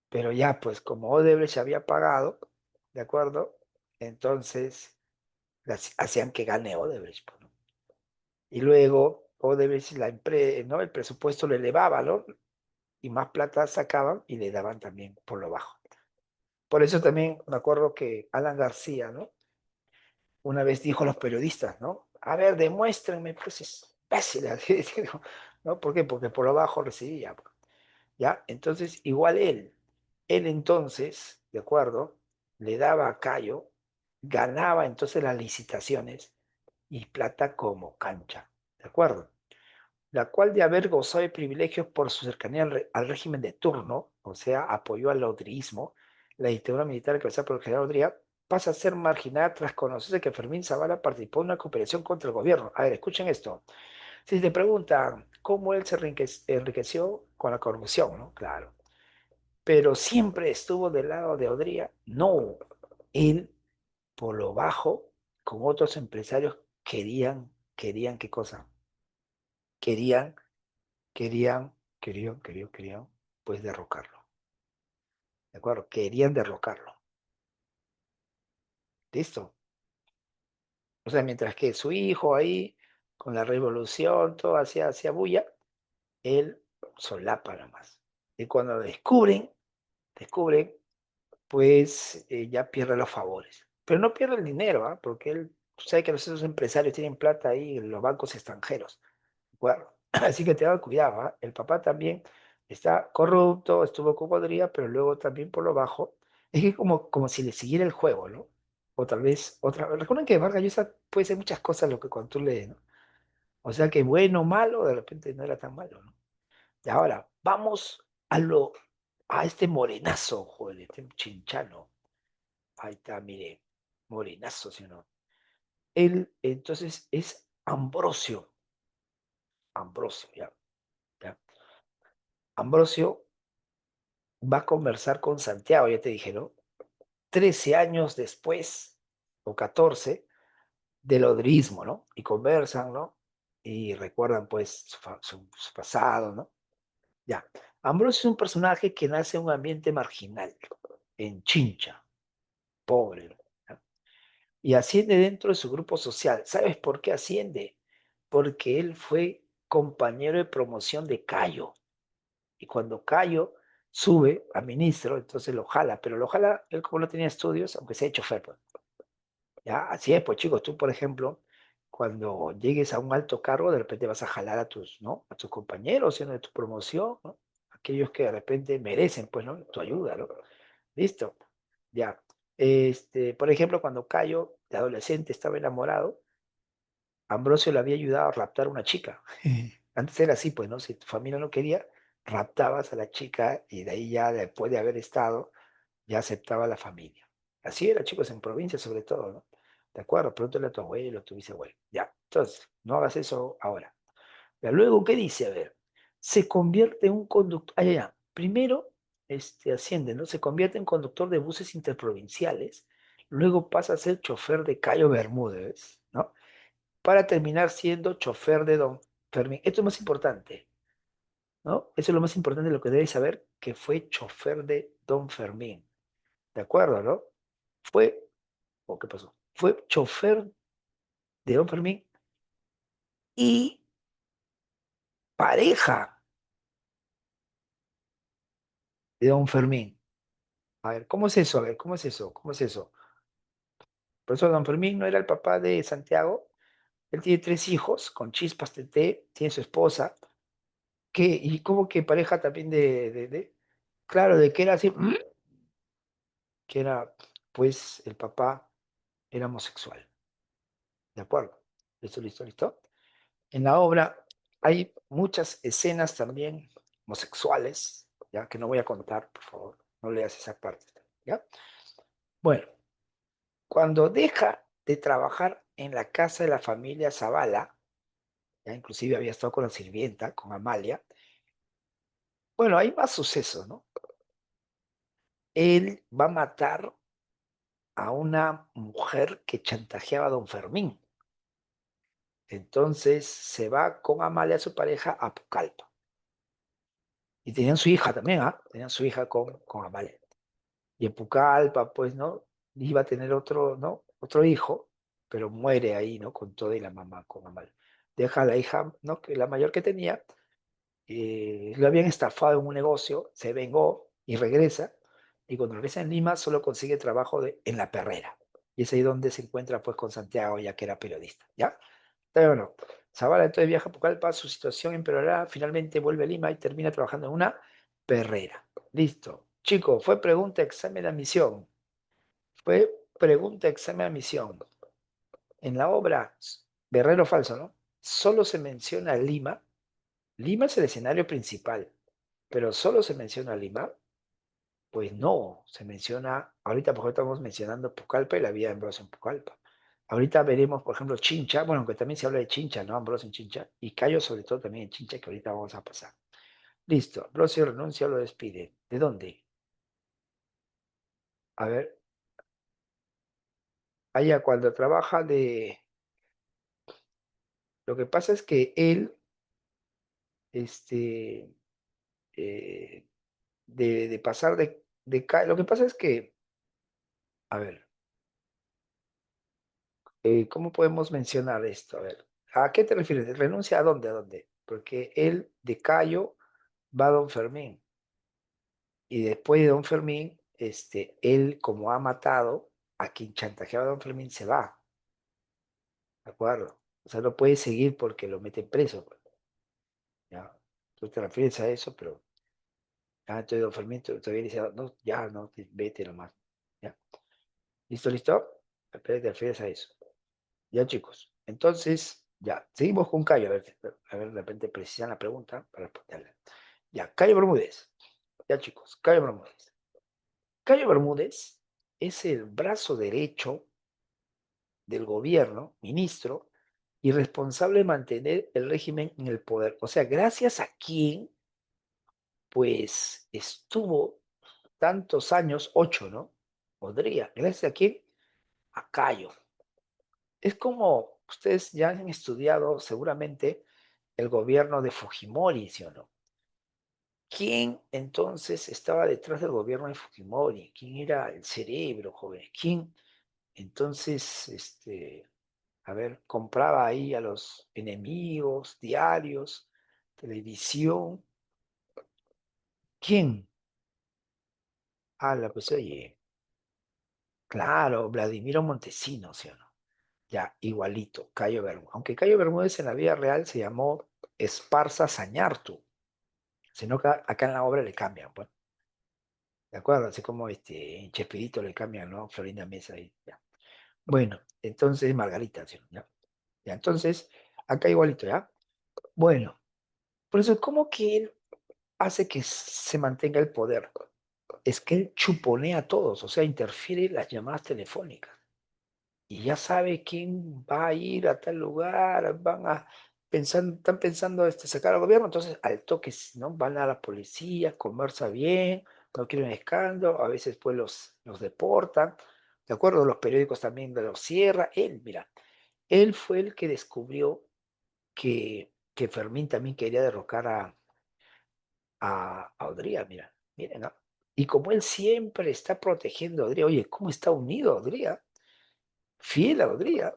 Pero ya, pues como Odebrecht había pagado, ¿de acuerdo? Entonces hacían que gane Odebrecht, pues, ¿no? Y luego Odebrecht, ¿no? El presupuesto lo elevaba, ¿no? Y más plata sacaban y le daban también por lo bajo. Por eso también me acuerdo que Alan García, ¿no? Una vez dijo a los periodistas, ¿no? A ver, demuéstrenme, pues es fácil, ¿no? ¿Por qué? Porque por lo bajo recibía, pues. ¿Ya? Entonces, igual él entonces, ¿de acuerdo? Le daba a Cayo, ganaba entonces las licitaciones y plata como cancha, ¿de acuerdo? La cual de haber gozado de privilegios por su cercanía al régimen de turno, o sea, apoyó al laudrismo, la dictadura militar encabezada por el general Odría, pasa a ser marginada tras conocerse que Fermín Zavala participó en una cooperación contra el gobierno. A ver, escuchen esto. Si te preguntan cómo él se enriqueció con la corrupción, ¿no? Claro. Pero siempre estuvo del lado de Odría. No, él por lo bajo, con otros empresarios, querían, ¿qué cosa? Querían, querían, pues derrocarlo. ¿De acuerdo? Querían derrocarlo. ¿Listo? O sea, mientras que su hijo ahí, con la revolución, todo hacía bulla, él solapa nomás. Y cuando descubren, pues ya pierde los favores. Pero no pierde el dinero, ¿ah? Porque él sabe que esos empresarios tienen plata ahí en los bancos extranjeros. Bueno, así que tenga cuidado, ¿ah? El papá también está corrupto, estuvo con podría, pero luego también por lo bajo. Es que como si le siguiera el juego, ¿no? O tal vez otra. Recuerden que Vargas Llosa puede ser muchas cosas lo que cuando tú lees, ¿no? O sea que bueno o malo, de repente no era tan malo, ¿no? Y ahora, vamos a este morenazo, joder, este chinchano. Ahí está, mire, morenazo, ¿sí o no? Él entonces es Ambrosio. Ambrosio, ya, ya. Ambrosio va a conversar con Santiago, ya te dije, ¿no? 13 años después, o 14, del odrismo, ¿no? Y conversan, ¿no? Y recuerdan, pues, su pasado, ¿no? Ya. Ambrosio es un personaje que nace en un ambiente marginal, en Chincha, pobre, ¿no? Y asciende dentro de su grupo social. ¿Sabes por qué asciende? Porque él fue compañero de promoción de Cayo. Y cuando Cayo sube a ministro, entonces lo jala, pero lo jala, él como no tenía estudios, aunque sea chofer, pues. Ya, así es, pues chicos, tú, por ejemplo, cuando llegues a un alto cargo, de repente vas a jalar a tus, ¿no? A tus compañeros, ¿no? De tu promoción, ¿no? Aquellos que de repente merecen, pues, ¿no? Tu ayuda, ¿no? Listo. Ya. Por ejemplo, cuando Cayo, de adolescente, estaba enamorado, Ambrosio le había ayudado a raptar a una chica. Antes era así, pues, ¿no? Si tu familia no quería, raptabas a la chica y de ahí ya, después de haber estado, ya aceptaba a la familia. Así era, chicos, en provincia sobre todo, ¿no? ¿De acuerdo? Pregúntale a tu abuelo, a tu bisabuelo. Ya, entonces, no hagas eso ahora. Ya, luego, ¿qué dice? A ver, se convierte en un conductor. Ah, ya, ya. Primero, asciende, ¿no? Se convierte en conductor de buses interprovinciales, luego pasa a ser chofer de Cayo Bermúdez, ¿no? Para terminar siendo chofer de Don Fermín. Esto es más importante, ¿no? Eso es lo más importante de lo que debes saber, que fue chofer de Don Fermín. ¿De acuerdo, no? Fue, ¿o qué pasó? Fue chofer de Don Fermín y pareja de Don Fermín. A ver, ¿cómo es eso? A ver, ¿cómo es eso? ¿Cómo es eso? Por eso Don Fermín no era el papá de Santiago. Él tiene tres hijos con Chispas Teté, tiene su esposa, que, y como que pareja también claro, de que era así, que era, pues, el papá era homosexual. ¿De acuerdo? Listo, listo, listo. En la obra hay muchas escenas también homosexuales, ya que no voy a contar, por favor, no leas esa parte, ¿ya? Bueno, cuando deja de trabajar en la casa de la familia Zavala, ya inclusive había estado con la sirvienta, con Amalia, bueno, hay más sucesos, ¿no? Él va a matar a una mujer que chantajeaba a don Fermín. Entonces se va con Amalia, su pareja, a Pucallpa. Y tenían su hija también, ¿ah? Tenían su hija con Amalia. Y en Pucallpa, pues, ¿no? Iba a tener otro, ¿no? Otro hijo, pero muere ahí, ¿no? Con todo y la mamá, con Amalia. Deja a la hija, ¿no? Que la mayor que tenía, lo habían estafado en un negocio, se vengó y regresa. Y cuando regresa en Lima, solo consigue trabajo en La Perrera. Y es ahí donde se encuentra, pues, con Santiago, ya que era periodista, ¿ya? Pero bueno, Zavala entonces viaja a Pucallpa, su situación empeorará, finalmente vuelve a Lima y termina trabajando en una perrera. Listo. Chico, fue pregunta, examen de admisión. Fue pregunta, examen de admisión. En la obra Guerrero Falso, ¿no? Solo se menciona Lima. Lima es el escenario principal, pero solo se menciona Lima. Pues no, se menciona, ahorita por ejemplo estamos mencionando Pucallpa y la vida de Ambrosio en Pucallpa. Ahorita veremos, por ejemplo, Chincha, bueno, aunque también se habla de Chincha, ¿no? Ambrosio en Chincha, y Cayo sobre todo también en Chincha, que ahorita vamos a pasar. Listo, Ambrosio renuncia o lo despide. ¿De dónde? A ver, allá cuando trabaja de... Lo que pasa es que él, este, eh, de pasar lo que pasa es que, a ver, ¿cómo podemos mencionar esto? A ver, ¿a qué te refieres? ¿Renuncia a dónde? ¿A dónde? Porque él de Cayo va a Don Fermín y después de Don Fermín, él como ha matado a quien chantajeaba a Don Fermín se va, ¿de acuerdo? O sea, no puede seguir porque lo meten preso, pues, ¿ya? Tú te refieres a eso, pero entonces Don Fermín todavía dice, no, ya, no, vete nomás, ¿ya? ¿Listo, listo? Espera, te refieres a eso. Ya, chicos. Entonces, ya, seguimos con Cayo. A ver, de repente precisan la pregunta para responderla. Ya, Cayo Bermúdez. Ya, chicos, Cayo Bermúdez. Cayo Bermúdez es el brazo derecho del gobierno, ministro, y responsable de mantener el régimen en el poder. O sea, gracias a quien, pues, estuvo tantos años, 8, ¿no? Podría. Gracias a quién, a Cayo. Es como ustedes ya han estudiado seguramente el gobierno de Fujimori, ¿sí o no? ¿Quién entonces estaba detrás del gobierno de Fujimori? ¿Quién era el cerebro, joven? ¿Quién entonces, a ver, compraba ahí a los enemigos, diarios, televisión? ¿Quién? Pues oye, claro, Vladimiro Montesinos, ¿sí o no? Ya, igualito, Cayo Bermúdez. Aunque Cayo Bermúdez en la vida real se llamó Esparza Sañartu, sino que acá en la obra le cambian, pues. ¿De acuerdo? Así como en Chespirito le cambian, ¿no? Florinda Mesa y ya. Bueno, entonces Margarita, ¿sí? ¿Ya? Ya, entonces, acá igualito, ¿ya? Bueno, por eso, ¿cómo que él hace que se mantenga el poder? Es que él chuponea a todos, o sea, interfiere en las llamadas telefónicas. y ya sabe quién va a ir a tal lugar, están pensando sacar al gobierno, entonces al toque, ¿no? Van a la policía, conversa bien, no quieren escándalo, a veces pues los deportan, ¿de acuerdo? Los periódicos también los cierra. Él, mira, él fue el que descubrió que Fermín también quería derrocar a Odría, mira, miren, ¿no? Y como él siempre está protegiendo a Odría, oye, ¿cómo está unido Odría? Fiel a Odría.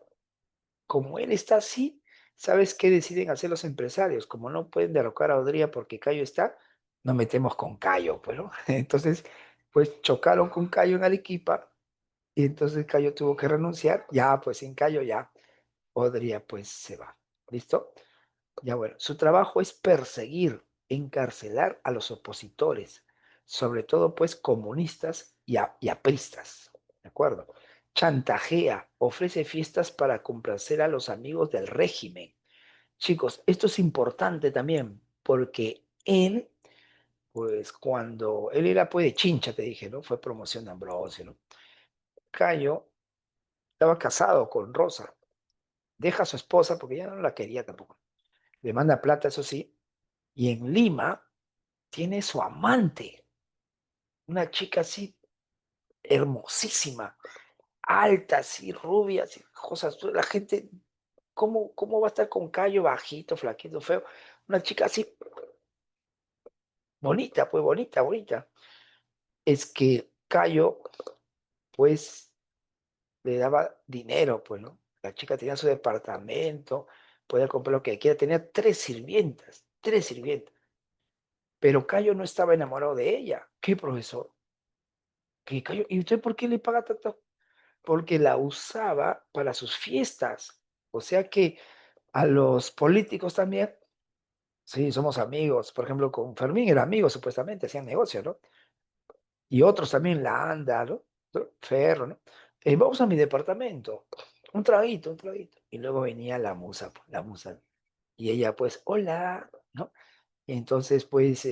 Como él está así, ¿sabes qué deciden hacer los empresarios? Como no pueden derrocar a Odría porque Cayo está, nos metemos con Cayo, pues, ¿no? Entonces, pues chocaron con Cayo en Arequipa y entonces Cayo tuvo que renunciar. Ya, pues sin Cayo ya, Odría pues se va. ¿Listo? Ya bueno, su trabajo es perseguir, encarcelar a los opositores, sobre todo pues comunistas y apristas, ¿de acuerdo? Chantajea, ofrece fiestas para complacer a los amigos del régimen. Chicos, esto es importante también, porque él, pues cuando él era pues de Chincha, te dije, ¿no? Fue promoción de Ambrosio, ¿no? Cayo estaba casado con Rosa, deja a su esposa porque ya no la quería tampoco. Le manda plata, eso sí, y en Lima tiene su amante, una chica así hermosísima, alta, así, rubia, así, cosas. La gente, ¿cómo va a estar con Cayo bajito, flaquito, feo? Una chica así, bonita, pues bonita, bonita. Es que Cayo, pues, le daba dinero, pues, ¿no? La chica tenía su departamento, podía comprar lo que quiera, tenía tres sirvientas. Pero Cayo no estaba enamorado de ella. ¿Qué, profesor? ¿Qué Cayo? ¿Y usted por qué le paga tanto? Porque la usaba para sus fiestas. O sea que a los políticos también, sí, somos amigos. Por ejemplo, con Fermín era amigo, supuestamente, hacían negocio, ¿no? Y otros también la anda, ¿no? Ferro, ¿no? Vamos a mi departamento, un traguito. Y luego venía la musa, pues, la musa. Y ella, pues, hola, ¿no? Y entonces, pues,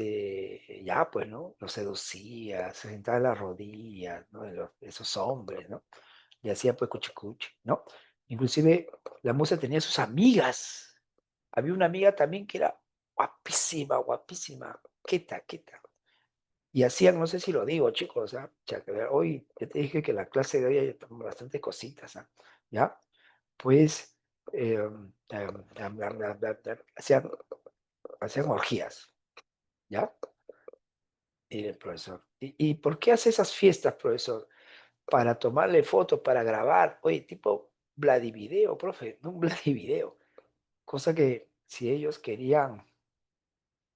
ya, pues, ¿no? Los seducía, se sentaba en las rodillas, ¿no? Esos hombres, ¿no? Y hacía, pues, cuchicuchi, ¿no? Inclusive, la musa tenía sus amigas. Había una amiga también que era guapísima, guapísima, queta, queta. Y hacían, no sé si lo digo, chicos, ¿ah? Hoy, ya te dije que la clase de hoy hay bastante cositas, ¿ah? ¿Ya? Pues, hacían, hacían orgías, ¿ya? Y el profesor, ¿y por qué hace esas fiestas, profesor? Para tomarle fotos, para grabar. Oye, tipo Vladivideo, profe, no un Vladivideo. Cosa que si ellos querían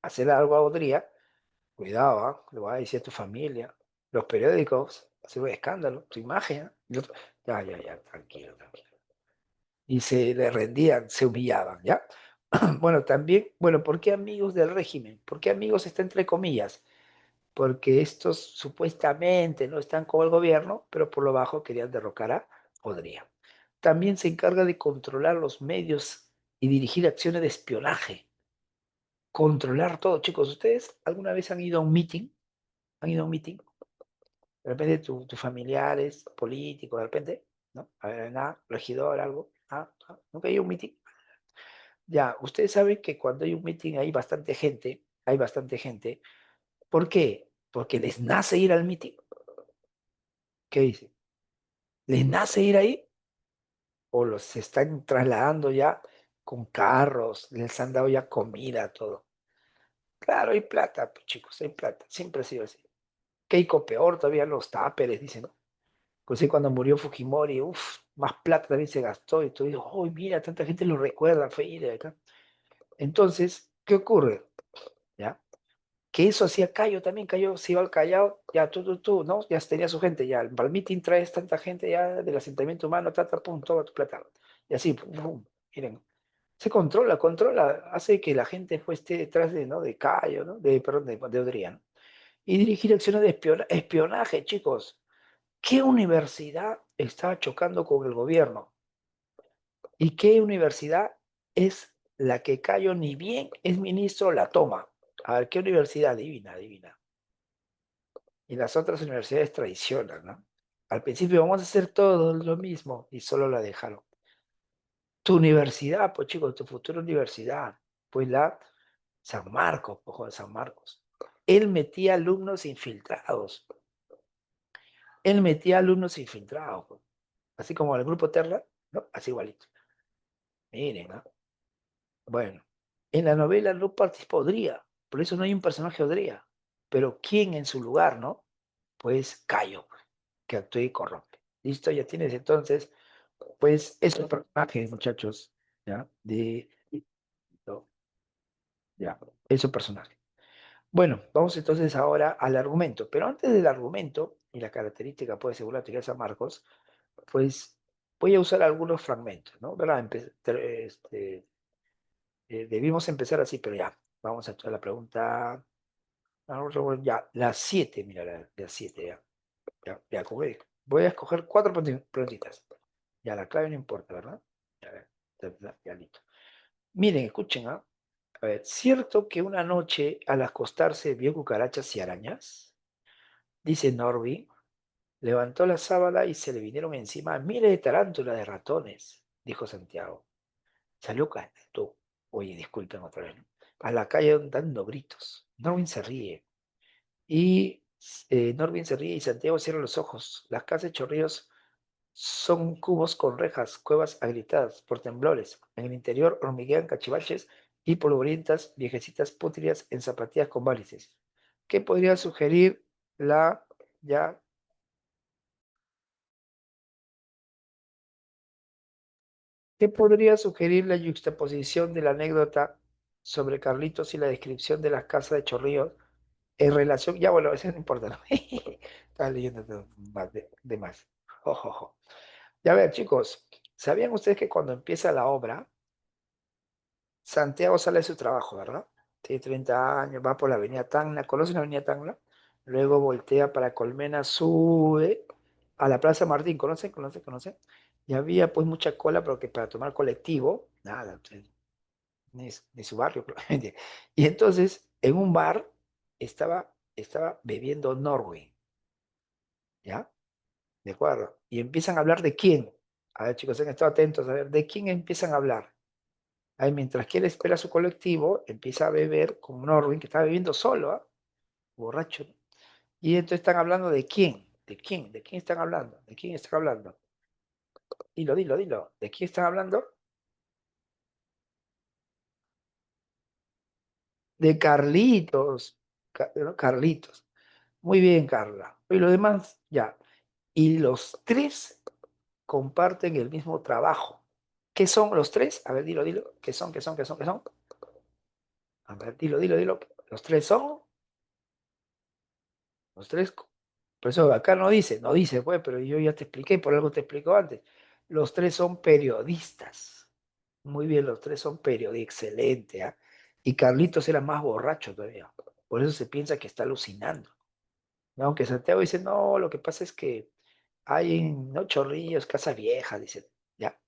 hacer algo a Odría, cuidado, ¿ah? Le voy a decir a tu familia. Los periódicos, hacer un escándalo, tu imagen. ¿Ah? Ya, tranquilo, tranquilo. Y se le rendían, se humillaban, ¿ya? Bueno, también, bueno, ¿por qué amigos del régimen? ¿Por qué amigos está entre comillas? Porque estos supuestamente no están con el gobierno, pero por lo bajo querían derrocar a Odría. También se encarga de controlar los medios y dirigir acciones de espionaje. Controlar todo, chicos. ¿Ustedes alguna vez han ido a un meeting? ¿Han ido a un meeting? De repente tus familiares, políticos, de repente, ¿no? A ver, nada, regidor, algo. ¿Nunca hay un meeting? Ya, ustedes saben que cuando hay un meeting hay bastante gente. ¿Por qué? Porque les nace ir al meeting. ¿Qué dice? ¿Les nace ir ahí? ¿O los están trasladando ya con carros? ¿Les han dado ya comida, todo? Claro, hay plata, pues, chicos, hay plata. Siempre ha sido así. Keiko peor, todavía los táperes, dicen, ¿no? Pues sí, cuando murió Fujimori, uff, más plata también se gastó y todo. Y digo, oh, mira, tanta gente lo recuerda, fue ir de acá. Entonces, ¿qué ocurre? ¿Ya? Que eso hacía Cayo también, Cayo se iba al Callao, ya tú, ¿no? Ya tenía su gente, ya, para el meeting traes tanta gente ya del asentamiento humano, pum, toma tu plata. Y así, pum, pum, miren, se controla, hace que la gente pues esté detrás de, ¿no? De Cayo, ¿no? Perdón, de Odría, ¿no? Y dirigir acciones de espionaje, chicos. ¿Qué universidad está chocando con el gobierno? ¿Y qué universidad es la que Cayo ni bien es ministro la toma? A ver, ¿qué universidad? Divina, divina. Y las otras universidades traicionan, ¿no? Al principio vamos a hacer todo lo mismo y solo la dejaron. Tu universidad, pues chicos, tu futura universidad, pues la San Marcos, ojo de San Marcos. Él metía alumnos infiltrados. Él metía alumnos infiltrados, pues. Así como el grupo Terra, ¿no? Así igualito. Miren, ¿no? Bueno, en la novela no participó Odría, por eso no hay un personaje Odría. Pero ¿quién en su lugar, no? Pues Cayo, pues, que actúa y corrompe. Listo, ya tienes entonces, pues, esos personajes, muchachos, ¿ya? No, ya, esos personajes. Bueno, vamos entonces ahora al argumento. Pero antes del argumento y la característica, pues, según la teoría de San Marcos, pues voy a usar algunos fragmentos, ¿no? ¿Verdad? Debimos empezar así, pero ya, vamos a echar la pregunta. Ya, las 7, mira, las 7, ya. Ya, voy a escoger cuatro preguntitas. Ya, la clave no importa, ¿verdad? Ya, ya, listo. Miren, escuchen, ¿ah? A ver, ¿cierto que una noche al acostarse vio cucarachas y arañas? Dice Norby. Levantó la sábana y se le vinieron encima miles de tarántulas de ratones, dijo Santiago. Salió cantando. Oye, disculpen otra vez, ¿no? A la calle dando gritos. Norwin se ríe. Y Norwin se ríe y Santiago cierra los ojos. Las casas de Chorrillos son cubos con rejas, cuevas agrietadas por temblores. En el interior hormiguean cachivaches y polvorientas viejecitas pútridas en zapatillas con válices. ¿Qué podría sugerir la ya ¿Qué podría sugerir la yuxtaposición de la anécdota sobre Carlitos y la descripción de las casas de Chorrillos en relación? Ya, bueno, eso no importa, ¿no? Estaba leyendo más de más. Jo, jo, jo. Ya ver, chicos, ¿sabían ustedes que cuando empieza la obra, Santiago sale de su trabajo, ¿verdad? Tiene 30 años, va por la avenida Tacna, ¿conocen la avenida Tacna? Luego voltea para Colmena, sube a la Plaza Martín, ¿conocen? ¿Conocen? ¿Conocen? Y había pues mucha cola, porque para tomar colectivo, nada, ni su barrio, probablemente. Y entonces, en un bar, estaba bebiendo Norway, ¿ya? ¿De acuerdo? Y empiezan a hablar de quién. A ver, chicos, han estado atentos a ver, ¿de quién empiezan a hablar? Ahí, mientras que él espera su colectivo, empieza a beber con Norwin, que está bebiendo solo, ¿ah? Borracho, ¿no? Y entonces están hablando de quién, de quién, de quién están hablando, de quién están hablando. Dilo, dilo, dilo. ¿De quién están hablando? De Carlitos. ¿No? Carlitos. Muy bien, Carla. Y lo demás, ya. Y los tres comparten el mismo trabajo. ¿Qué son los tres? A ver, dilo, dilo. ¿Qué son, qué son, qué son, qué son? A ver, dilo, dilo, dilo. Los tres son, los tres. Por eso acá no dice, pues, pero yo ya te expliqué, por algo te explico antes. Los tres son periodistas. Muy bien, los tres son periodistas. Excelente, ¿ah? Y Carlitos era más borracho todavía. Por eso se piensa que está alucinando. ¿No? Aunque Santiago dice, no, lo que pasa es que hay en ¿no? Chorrillos, casa vieja, dice, ya.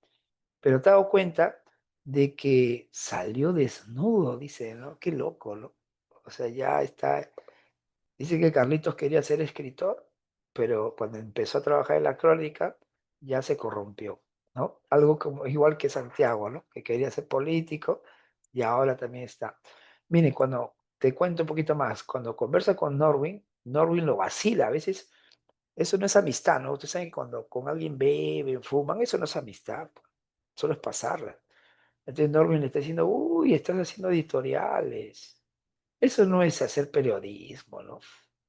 Pero te has dado cuenta de que salió desnudo, dice, ¿no? Qué loco, ¿no? O sea, ya está. Dice que Carlitos quería ser escritor, pero cuando empezó a trabajar en la crónica, ya se corrompió, ¿no? Algo como igual que Santiago, ¿no? Que quería ser político y ahora también está. Mire, cuando te cuento un poquito más, cuando conversa con Norwin, Norwin lo vacila, a veces eso no es amistad, ¿no? Ustedes saben que cuando con alguien beben, fuman, eso no es amistad, po, solo es pasarla. Entonces Norwin le está diciendo, uy, estás haciendo editoriales. Eso no es hacer periodismo, ¿no?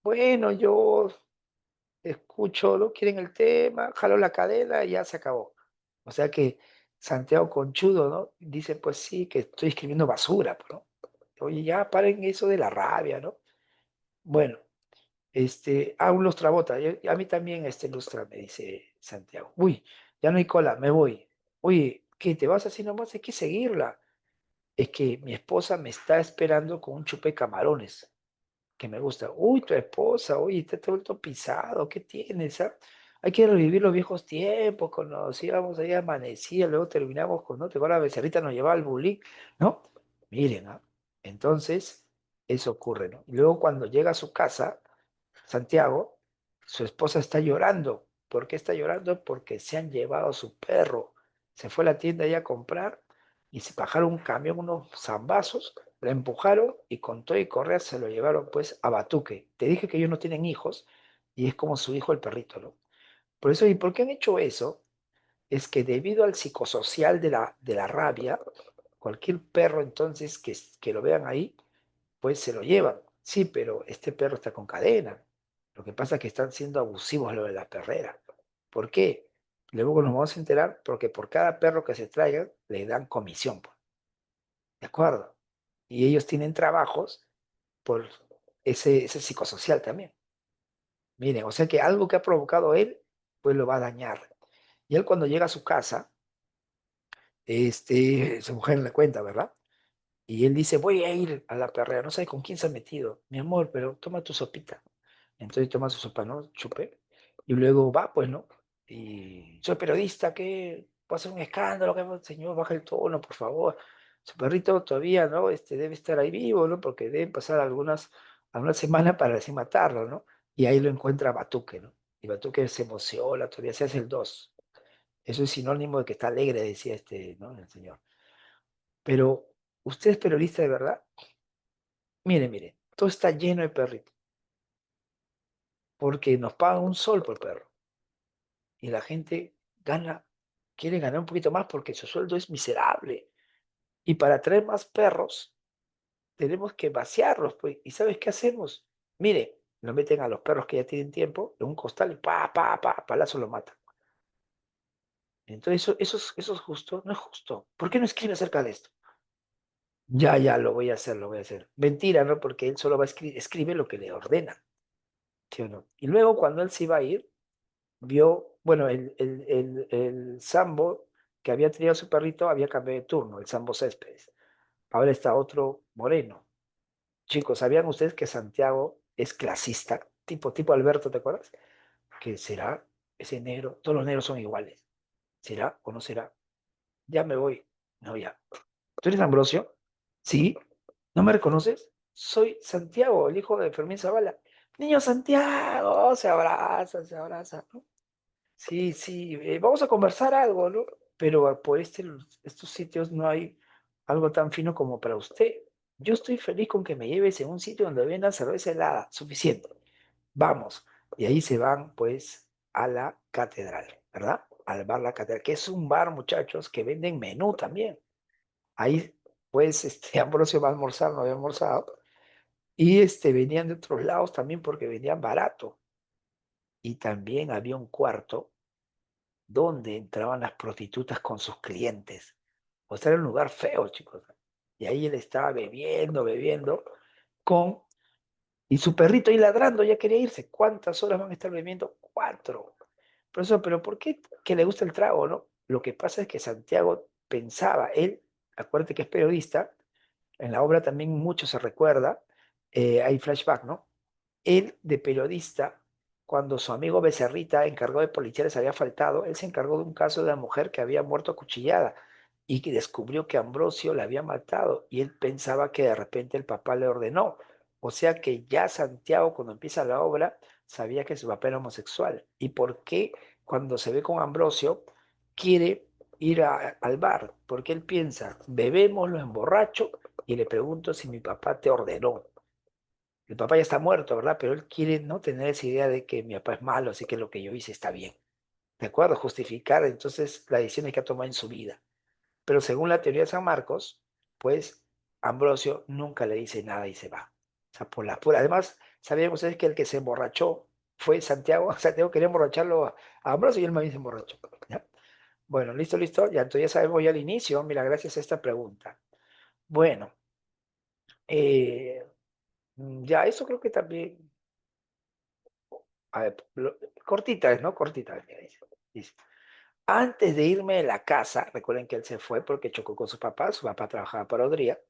Bueno, yo escucho, ¿no? Quieren el tema, jalo la cadena y ya se acabó. O sea que Santiago Conchudo, ¿no? Dice, pues sí, que estoy escribiendo basura, pues, ¿no? Oye, ya paren eso de la rabia, ¿no? Bueno, un lustrabota. A mí también lustra, me dice Santiago. Uy, ya no hay cola, me voy. Oye, ¿qué te vas así nomás? Hay que seguirla. Es que mi esposa me está esperando con un chupe de camarones que me gusta. Uy, tu esposa, uy, te vuelto pisado, ¿qué tienes? Ah? Hay que revivir los viejos tiempos, cuando nos íbamos ahí amanecía, luego terminamos con, ¿no? Te acuerdas, la becerrita nos llevaba al bulín, ¿no? Miren, ¿ah? Entonces, eso ocurre, ¿no? Y luego cuando llega a su casa, Santiago, su esposa está llorando ¿Por qué está llorando? Porque se han llevado a su perro. Se fue a la tienda ahí a comprar y se bajaron un camión, unos zambazos, la empujaron y con todo y correa se lo llevaron pues a Batuque. Te dije que ellos no tienen hijos y es como su hijo el perrito, ¿no? Por eso, ¿y por qué han hecho eso? Es que debido al psicosocial de la rabia, cualquier perro entonces que lo vean ahí, pues se lo llevan. Sí, pero este perro está con cadena. Lo que pasa es que están siendo abusivos lo de la perrera. ¿Por qué? Luego nos vamos a enterar porque por cada perro que se traigan le dan comisión, pues. ¿De acuerdo? Y ellos tienen trabajos por ese psicosocial también. Miren, o sea que algo que ha provocado él, pues lo va a dañar. Y él cuando llega a su casa, su mujer le cuenta, ¿verdad? Y él dice, voy a ir a la perrera, no sé con quién se ha metido, mi amor, pero toma tu sopita. Entonces toma su sopa, ¿no? Chupe. Y luego va, pues, ¿no? Y soy periodista, ¿qué? Puede ser un escándalo, ¿qué? Señor, baja el tono, por favor. Su perrito todavía, ¿no? Debe estar ahí vivo, ¿no? Porque deben pasar algunas semanas para así matarlo, ¿no? Y ahí lo encuentra Batuque, ¿no? Y Batuque se emociona, todavía se hace el dos. Eso es sinónimo de que está alegre, decía ¿no? El señor. Pero, ¿usted es periodista de verdad? Mire, mire, todo está lleno de perritos, porque nos pagan un sol por perro y la gente quiere ganar un poquito más porque su sueldo es miserable. Y para traer más perros, tenemos que vaciarlos, pues. ¿Y sabes qué hacemos? Mire, lo meten a los perros que ya tienen tiempo en un costal y palazo lo matan. Entonces, eso es justo, no es justo. ¿Por qué no escribe acerca de esto? Ya, lo voy a hacer, lo voy a hacer. Mentira, ¿no? Porque él solo va a escribe lo que le ordena, ¿sí o no? Y luego cuando él se iba a ir, vio, bueno, el Sambo que había tenido a su perrito había cambiado de turno, el Sambo Céspedes. Ahora está otro moreno. Chicos, ¿sabían ustedes que Santiago es clasista? Tipo Alberto, ¿te acuerdas? ¿Qué será ese negro? Todos los negros son iguales. ¿Será o no será? Ya me voy. No, ya. ¿Tú eres Ambrosio? Sí. ¿No me reconoces? Soy Santiago, el hijo de Fermín Zavala. Niño Santiago, se abraza, se abraza, ¿no? Sí, sí, vamos a conversar algo, ¿no? Pero por estos sitios no hay algo tan fino como para usted. Yo estoy feliz con que me lleves en un sitio donde vendan cerveza helada, suficiente. Vamos. Y ahí se van, pues, a la catedral, ¿verdad? Al bar La Catedral, que es un bar, muchachos, que venden menú también. Ahí, pues, Ambrosio va a almorzar, no había almorzado. Y venían de otros lados también porque venían barato. Y también había un cuarto donde entraban las prostitutas con sus clientes. O sea, era un lugar feo, chicos. Y ahí él estaba bebiendo, con... Y su perrito ahí ladrando, ya quería irse. ¿Cuántas horas van a estar bebiendo? 4. Profesor, pero ¿por qué que le gusta el trago, no? Lo que pasa es que Santiago pensaba, él, acuérdate que es periodista, en la obra también mucho se recuerda, hay flashback, ¿no? Él, de periodista, cuando su amigo Becerrita, encargado de policía, les había faltado, él se encargó de un caso de una mujer que había muerto acuchillada y que descubrió que Ambrosio la había matado y él pensaba que de repente el papá le ordenó. O sea que ya Santiago, cuando empieza la obra, sabía que su papá era homosexual. ¿Y por qué cuando se ve con Ambrosio quiere ir al bar? Porque él piensa, bebemos, lo emborracho y le pregunto si mi papá te ordenó. El papá ya está muerto, ¿verdad? Pero él quiere no tener esa idea de que mi papá es malo, así que lo que yo hice está bien. ¿De acuerdo? Justificar entonces las decisiones que ha tomado en su vida. Pero según la teoría de San Marcos, pues Ambrosio nunca le dice nada y se va. O sea, por la pura. Además, sabían ustedes que el que se emborrachó fue Santiago. Santiago quería emborracharlo a Ambrosio y él más bien se emborrachó. ¿Ya? Bueno, listo, listo. Ya entonces ya sabemos ya al inicio. Mira, gracias a esta pregunta. Bueno, eh, ya eso creo que también. A ver, cortita es, ¿no? Cortita. Mira, dice, antes de irme de la casa, recuerden que él se fue porque chocó con su papá trabajaba para Odría.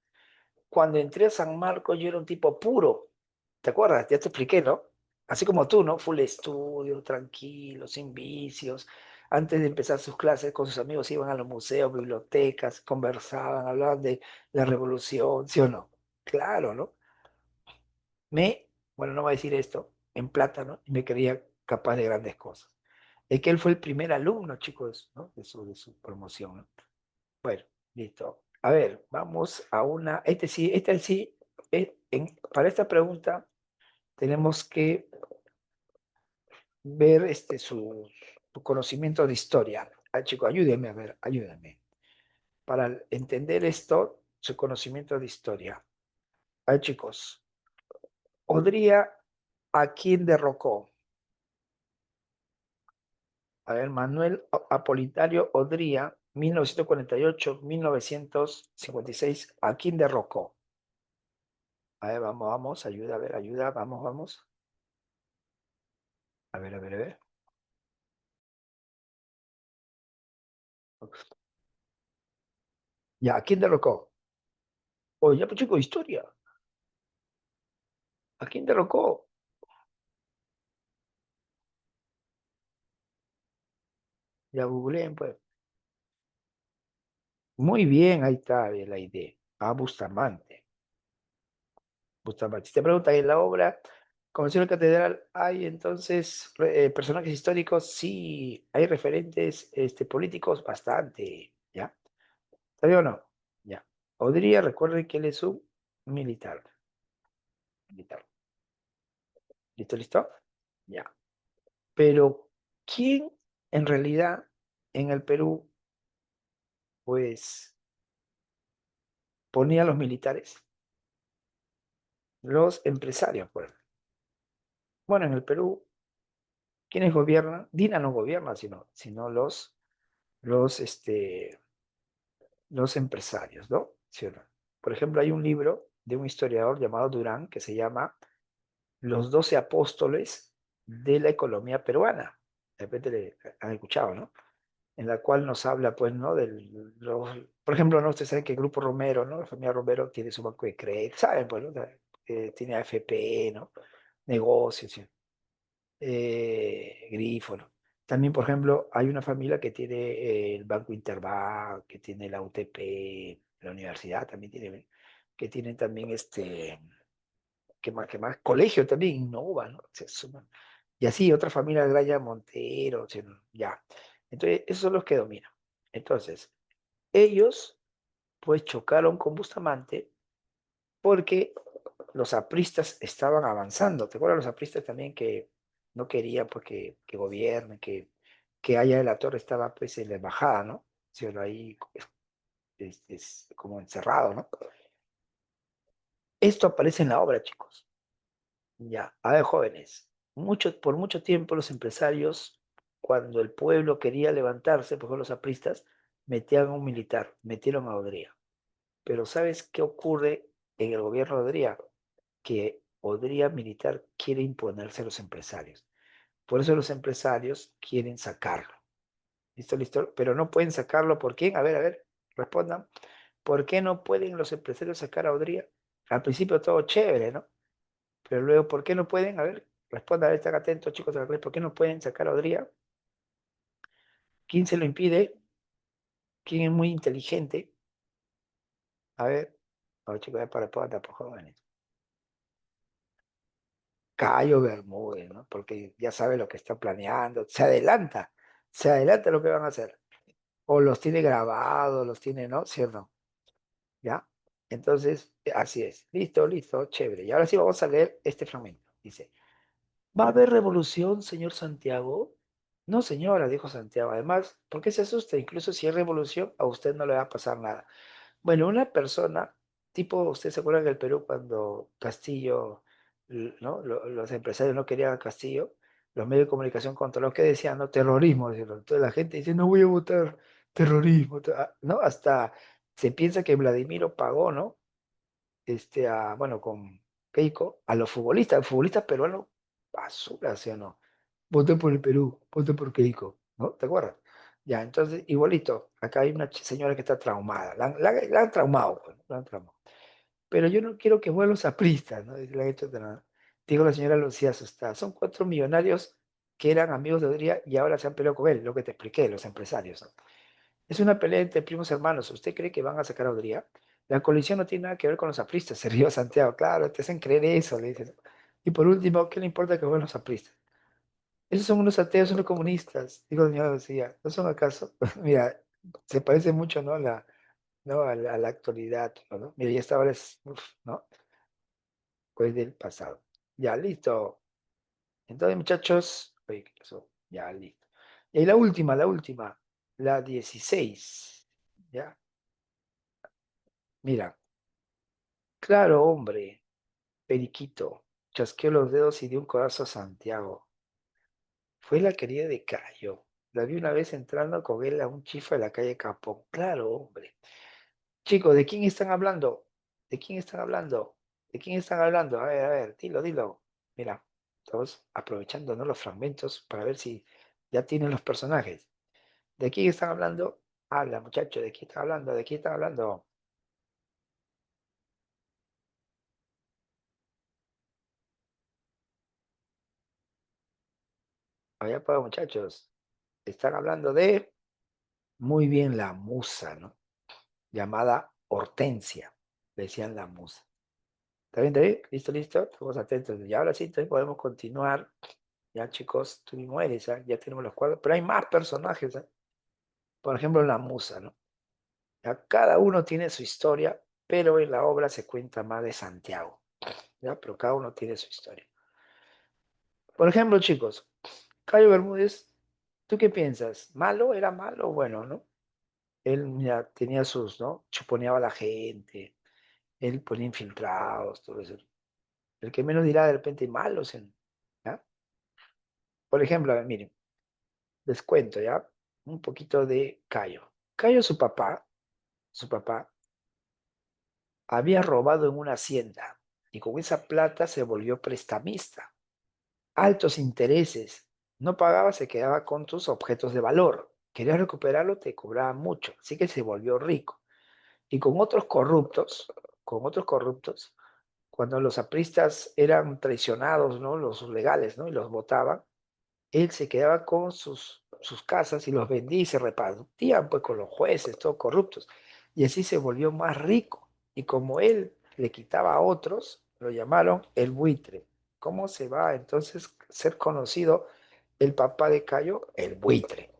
Cuando entré a San Marcos yo era un tipo puro, ¿te acuerdas? Ya te expliqué, ¿no? Así como tú, ¿no? Full estudio, tranquilo, sin vicios. Antes de empezar sus clases con sus amigos iban a los museos, bibliotecas, conversaban, hablaban de la revolución, ¿sí o no? Claro, ¿no? Bueno, no voy a decir esto, en plata, ¿no? Y me creía capaz de grandes cosas. Es que él fue el primer alumno, chicos, ¿no? De su promoción, ¿no? Bueno, listo. A ver, vamos a una. Este sí, para esta pregunta tenemos que ver su conocimiento de historia. Ah, chico, ayúdeme, a ver, ayúdame. Para entender esto, su conocimiento de historia. A ver, chicos, ¿Odría a quién derrocó? A ver, Manuel Apolinario Odría, 1948-1956, ¿a quién derrocó? A ver, vamos, vamos, ayuda, a ver, ayuda, vamos, vamos. A ver, a ver, a ver. Ya, ¿a quién derrocó? Oye, ya, pues chico, historia. ¿A quién derrocó? Ya googleen, pues. Muy bien, ahí está la idea. A Bustamante. Bustamante. Si te preguntan en la obra, Convención Catedral, ¿hay entonces personajes históricos? Sí, hay referentes políticos bastante, ¿ya? ¿Está bien o no? Ya. Odría, recuerden que él es un militar. Militar. ¿Listo, listo? Ya. Pero, ¿quién en realidad en el Perú, pues, ponía a los militares? Los empresarios, pues. Bueno, en el Perú, ¿quiénes gobiernan? Dina no gobierna, sino los, los empresarios, ¿no? ¿Sí o no? Por ejemplo, hay un libro de un historiador llamado Durán que se llama Los 12 Apóstoles de la Economía Peruana. De repente le han escuchado, ¿no? En la cual nos habla, pues, ¿no? Por ejemplo, ¿no? Ustedes saben que el Grupo Romero, ¿no? La familia Romero tiene su banco de crédito, ¿saben? Pues, ¿no? Tiene AFP, ¿no? Negocios, ¿sí? Grifo, ¿no? También, por ejemplo, hay una familia que tiene el Banco Interbank, que tiene la UTP, la universidad también tiene, que tienen también ¿qué más? Colegio también, Innova, ¿no? Y así, otra familia, Graya Montero, o sea, ya. Entonces, esos son los que dominan. Entonces, ellos, pues, chocaron con Bustamante porque los apristas estaban avanzando. ¿Te acuerdas los apristas también que no querían pues, que gobiernen, que Haya de la Torre estaba pues en la embajada, ¿no? Sí, ahí es como encerrado, ¿no? Esto aparece en la obra, chicos. Ya, a ver, jóvenes, por mucho tiempo los empresarios, cuando el pueblo quería levantarse, por ejemplo los apristas, metían a un militar, metieron a Odría. Pero ¿sabes qué ocurre en el gobierno de Odría? Que Odría militar quiere imponerse a los empresarios. Por eso los empresarios quieren sacarlo. ¿Listo, listo? Pero no pueden sacarlo. ¿Por quién? A ver, respondan. ¿Por qué no pueden los empresarios sacar a Odría? Al principio todo chévere, ¿no? Pero luego, ¿por qué no pueden? A ver, respondan, a ver, están atentos, chicos de la clase. ¿Por qué no pueden sacar a Odría? ¿Quién se lo impide? ¿Quién es muy inteligente? A ver, chicos, para respondan, por jóvenes. Cayo Bermúdez, ¿no? Porque ya sabe lo que está planeando, se adelanta lo que van a hacer. O los tiene grabados, los tiene, ¿no? ¿Cierto? ¿Ya? Entonces, así es. Listo, listo, chévere. Y ahora sí vamos a leer este fragmento. Dice, ¿va a haber revolución, señor Santiago? No, señora, dijo Santiago. Además, ¿por qué se asusta? Incluso si hay revolución, a usted no le va a pasar nada. Bueno, una persona, tipo, ¿usted se acuerda del Perú cuando Castillo, ¿no? Los empresarios no querían a Castillo, los medios de comunicación contra los que decían, ¿no? Terrorismo, decían. Entonces la gente dice, no voy a votar terrorismo, ¿no? Hasta se piensa que Vladimiro pagó, ¿no? Bueno, con Keiko, a los futbolistas peruanos, basura, ¿sí o no? Voté por el Perú, voté por Keiko, ¿no? ¿Te acuerdas? Ya, entonces, igualito, acá hay una señora que está traumada, la han traumado, pues, la han traumado. Pero yo no quiero que vuelvan los apristas, ¿no? Le han hecho digo la señora Lucía asustada, son 4 millonarios que eran amigos de Odría y ahora se han peleado con él, lo que te expliqué, los empresarios, ¿no? Es una pelea entre primos hermanos. ¿Usted cree que van a sacar a Odría? La colisión no tiene nada que ver con los apristas, se rió Santiago. Claro, te hacen creer eso, le dicen. Y por último, ¿qué le importa que vuelvan los apristas? Esos son unos ateos, son unos comunistas. Digo, mi mamá decía, ¿no son acaso? Mira, se parece mucho, ¿no? ¿No? A la actualidad, ¿no? Mira, ya esta hora es, uf, ¿no? Pues del pasado. Ya, listo. Entonces, muchachos, oye, ¿qué pasó? Ya, listo. Y la 16. ¿Ya? Mira, claro, hombre, Periquito, chasqueó los dedos y dio un codazo a Santiago. Fue la querida de Cayo. La vi una vez entrando con él a un chifa de la calle Capón. Claro, hombre. Chicos, ¿de quién están hablando? ¿De quién están hablando? ¿De quién están hablando? A ver, dilo, dilo. Mira, estamos aprovechando, ¿no? Los fragmentos para ver si ya tienen los personajes. ¿De quién están hablando? Habla, muchacho, ¿de quién están hablando? ¿De quién están hablando? Allá para muchachos. Están hablando de muy bien la musa, ¿no? Llamada Hortensia. Le decían la musa. ¿Está bien, David? ¿Listo, listo? Estamos atentos. Y ahora sí, entonces podemos continuar. Ya, chicos, tú mismo eres, ¿ah? Ya tenemos los cuadros, pero hay más personajes, ¿ah? Por ejemplo, la musa, ¿no? Ya cada uno tiene su historia, pero en la obra se cuenta más de Santiago, ¿ya? Pero cada uno tiene su historia. Por ejemplo, chicos, Cayo Bermúdez, ¿tú qué piensas? ¿Malo? ¿Era malo? Bueno, ¿no? Él mira, tenía sus, ¿no? Chuponeaba a la gente, él ponía infiltrados, todo eso. El que menos dirá de repente malo, ¿ya? Por ejemplo, a ver, miren, les cuento, ¿ya? Un poquito de Cayo. Cayo, su papá, había robado en una hacienda y con esa plata se volvió prestamista. Altos intereses. No pagaba, se quedaba con tus objetos de valor. Querías recuperarlo, te cobraba mucho. Así que se volvió rico. Y con otros corruptos, cuando los apristas eran traicionados, ¿no? Los legales, ¿no? Y los votaban, él se quedaba con sus casas y los vendía y se repartían pues con los jueces, todos corruptos. Y así se volvió más rico. Y como él le quitaba a otros, lo llamaron el buitre. ¿Cómo se va entonces a ser conocido el papá de Cayo? El buitre.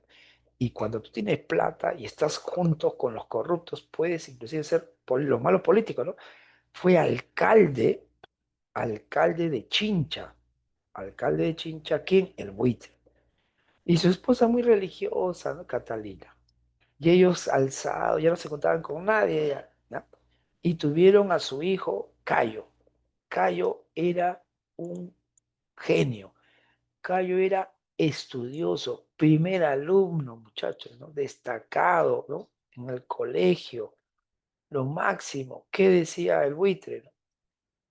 Y cuando tú tienes plata y estás junto con los corruptos, puedes inclusive ser los malos políticos, ¿no? Fue alcalde de Chincha. Alcalde de Chincha, ¿quién? El buitre. Y su esposa muy religiosa, ¿no? Catalina. Y ellos alzados, ya no se contaban con nadie, ya, ¿no? Y tuvieron a su hijo Cayo. Cayo era un genio. Cayo era estudioso, primer alumno, muchachos, ¿no? Destacado, ¿no? En el colegio, lo máximo. ¿Qué decía el buitre? ¿No?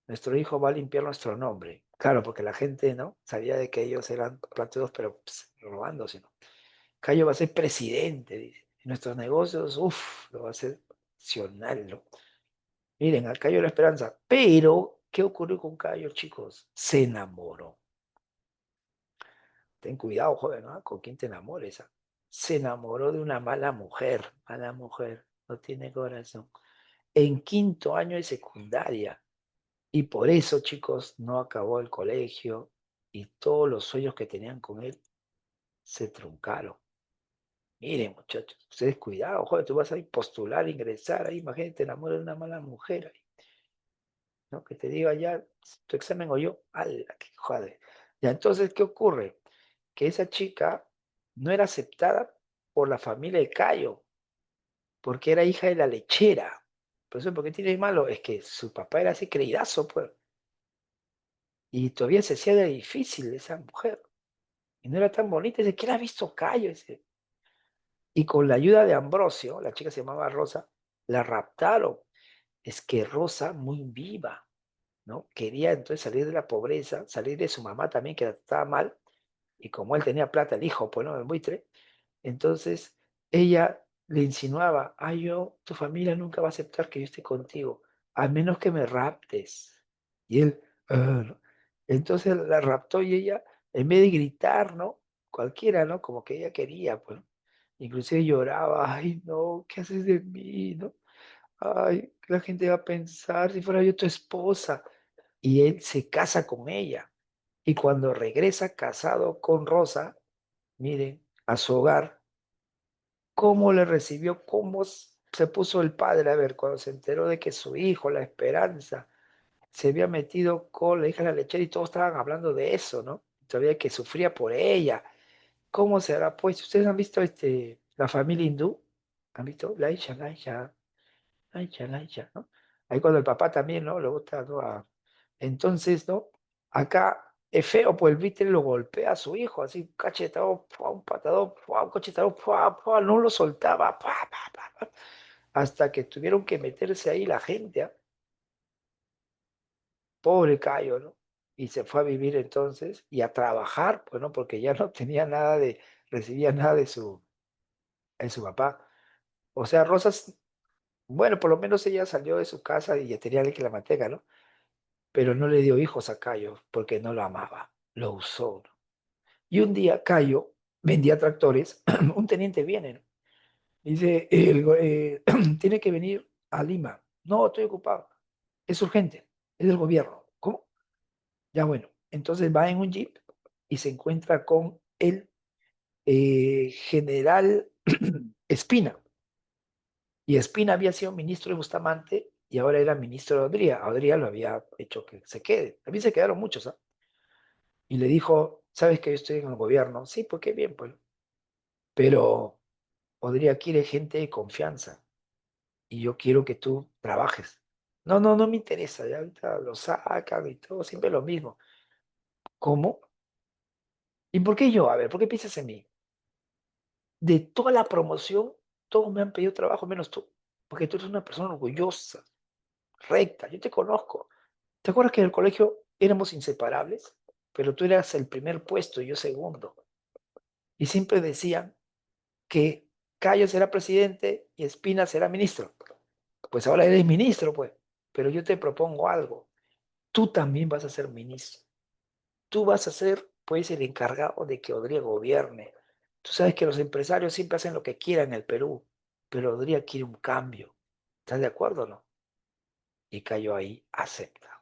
Nuestro hijo va a limpiar nuestro nombre. Claro, porque la gente, ¿no? Sabía de que ellos eran plateados, pero pues, robándose, ¿no? Cayo va a ser presidente, dice. En nuestros negocios, uff, lo va a hacer nacional, ¿no? Miren, al Cayo la esperanza. Pero, ¿qué ocurrió con Cayo, chicos? Se enamoró. Ten cuidado, joven, ¿no? ¿Con quién te enamores? ¿Ah? Se enamoró de una mala mujer, no tiene corazón. En quinto año de secundaria. Y por eso, chicos, no acabó el colegio y todos los sueños que tenían con él se truncaron. Miren, muchachos, ustedes cuidado, joder, tú vas a ir postular, ingresar ahí, imagínate, te enamoras de una mala mujer, ahí, ¿no? Que te diga ya, tu examen o yo, ¡ala, qué joder! Ya, entonces, ¿qué ocurre? Que esa chica no era aceptada por la familia de Cayo, porque era hija de la lechera. Por eso, ¿por qué tiene de malo? Es que su papá era así creídazo, pues, y todavía se hacía de difícil esa mujer, y no era tan bonita, dice, ¿quién ha visto Cayo? Dice, y con la ayuda de Ambrosio, la chica se llamaba Rosa, la raptaron. Es que Rosa, muy viva, ¿no? Quería entonces salir de la pobreza, salir de su mamá también, que la trataba mal, y como él tenía plata, el hijo, pues, ¿no? El buitre, entonces ella le insinuaba, ay, tu familia nunca va a aceptar que yo esté contigo, a menos que me raptes. Y él, "Ah, no". Entonces la raptó y ella, en vez de gritar, ¿no? Cualquiera, ¿no? Como que ella quería, pues, ¿no? Inclusive lloraba, ay, no, ¿qué haces de mí, no? Ay, la gente va a pensar si fuera yo tu esposa. Y él se casa con ella. Y cuando regresa casado con Rosa, miren, a su hogar, cómo le recibió, se puso el padre, a ver, cuando se enteró de que su hijo, la Esperanza, se había metido con la hija de la lechera y todos estaban hablando de eso, ¿no? Todavía que sufría por ella. ¿Cómo se habrá puesto? ¿Ustedes han visto la familia hindú? ¿Han visto? Laisha, ¿no? Ahí cuando el papá también, ¿no? Le gusta, ¿no? Entonces, ¿no? Acá es feo, pues el Víctor lo golpea a su hijo, así, un cachetado, ¡pua! Un patadón, ¡pua! Un cachetado, ¡pua! ¡Pua! No lo soltaba, ¡pua! ¡Pua! ¡Pua! ¡Pua! Hasta que tuvieron que meterse ahí la gente, ¿ah? Pobre Cayo, ¿no? Y se fue a vivir entonces y a trabajar, pues, ¿no? Porque ya no tenía nada recibía nada de su papá. O sea, Rosas, bueno, por lo menos ella salió de su casa y ya tenía alguien que la mantenga, ¿no? Pero no le dio hijos a Cayo porque no lo amaba, lo usó, ¿no? Y un día Cayo vendía tractores, un teniente viene, ¿no? Dice, tiene que venir a Lima. No, estoy ocupado. Es urgente, es del gobierno. ¿Cómo? Ya bueno, entonces va en un jeep y se encuentra con el general Espina. Y Espina había sido ministro de Bustamante y ahora era ministro de Odría. A Odría lo había hecho que se quede. También se quedaron muchos, ¿ah? Y le dijo, ¿sabes que yo estoy en el gobierno? Sí, pues qué bien, pues. Pero Odría quiere gente de confianza y yo quiero que tú trabajes. No, no, no me interesa. Ya ahorita lo sacan y todo, siempre lo mismo. ¿Cómo? ¿Y por qué yo? A ver, ¿por qué piensas en mí? De toda la promoción, todos me han pedido trabajo menos tú, porque tú eres una persona orgullosa, recta, yo te conozco. ¿Te acuerdas que en el colegio éramos inseparables? Pero tú eras el primer puesto y yo segundo. Y siempre decían que Cayo será presidente y Espina será ministro. Pues ahora eres ministro, pues. Pero yo te propongo algo. Tú también vas a ser ministro. Tú vas a ser, pues, el encargado de que Odría gobierne. Tú sabes que los empresarios siempre hacen lo que quieran en el Perú, pero Odría quiere un cambio. ¿Estás de acuerdo o no? Y Cayo ahí acepta.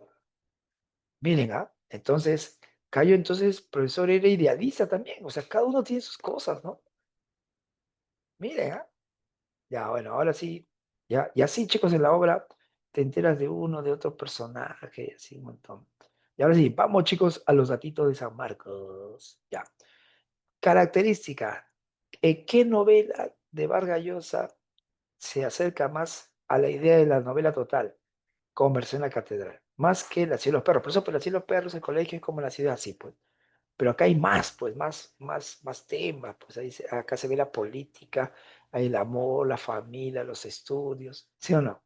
Miren, ¿ah? Entonces, Cayo, entonces, profesor, era idealista también. O sea, cada uno tiene sus cosas, ¿no? Miren, ¿ah? Ya, bueno, ahora sí, ya, y así, chicos, en la obra te enteras de uno, de otro personaje, y así un montón. Y ahora sí, vamos, chicos, a los datitos de San Marcos. Ya. Característica. ¿Qué novela de Vargas Llosa se acerca más a la idea de la novela total, como versión La Catedral? Más que La Ciudad de los Perros. Por eso, pero La Ciudad de los Perros, el colegio es como la ciudad, así, pues. Pero acá hay más, pues, más temas. Pues acá se ve la política, hay el amor, la familia, los estudios. ¿Sí o no?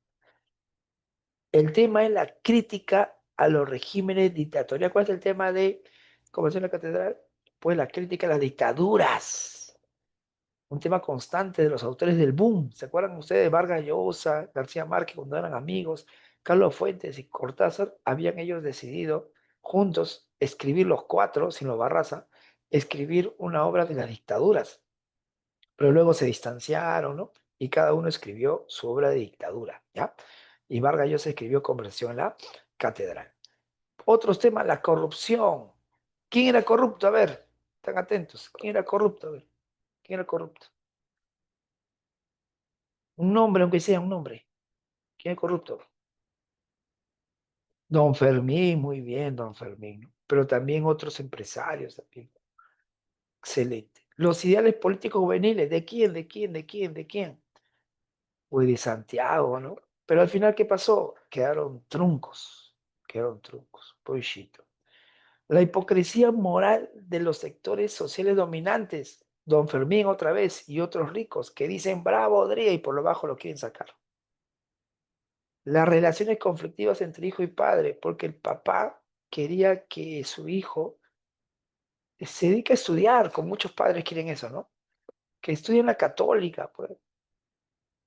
El tema es la crítica a los regímenes dictatoriales. ¿Cuál es el tema de Convención de la Catedral? Pues la crítica a las dictaduras. Un tema constante de los autores del boom. ¿Se acuerdan ustedes de Vargas Llosa, García Márquez, cuando eran amigos? Carlos Fuentes y Cortázar habían ellos decidido juntos escribir los cuatro, sin los Barraza, escribir una obra de las dictaduras. Pero luego se distanciaron, ¿no? Y cada uno escribió su obra de dictadura, ¿ya? Y Vargas Llosa escribió Conversión en la Catedral. Otros temas, la corrupción. ¿Quién era corrupto? A ver, están atentos. ¿Quién era corrupto? A ver, ¿quién era corrupto? Un nombre, aunque sea un nombre. ¿Quién es corrupto? Don Fermín, muy bien, don Fermín, ¿no? Pero también otros empresarios también. Excelente. Los ideales políticos juveniles, ¿de quién? ¿De quién? ¿De quién? ¿De quién? Pues de Santiago, ¿no? Pero al final, ¿qué pasó? Quedaron truncos, pollito. La hipocresía moral de los sectores sociales dominantes, don Fermín otra vez y otros ricos que dicen bravo, Odría y por lo bajo lo quieren sacar. Las relaciones conflictivas entre hijo y padre, porque el papá quería que su hijo se dedique a estudiar, como muchos padres quieren eso, ¿no? Que estudie en la católica, pues.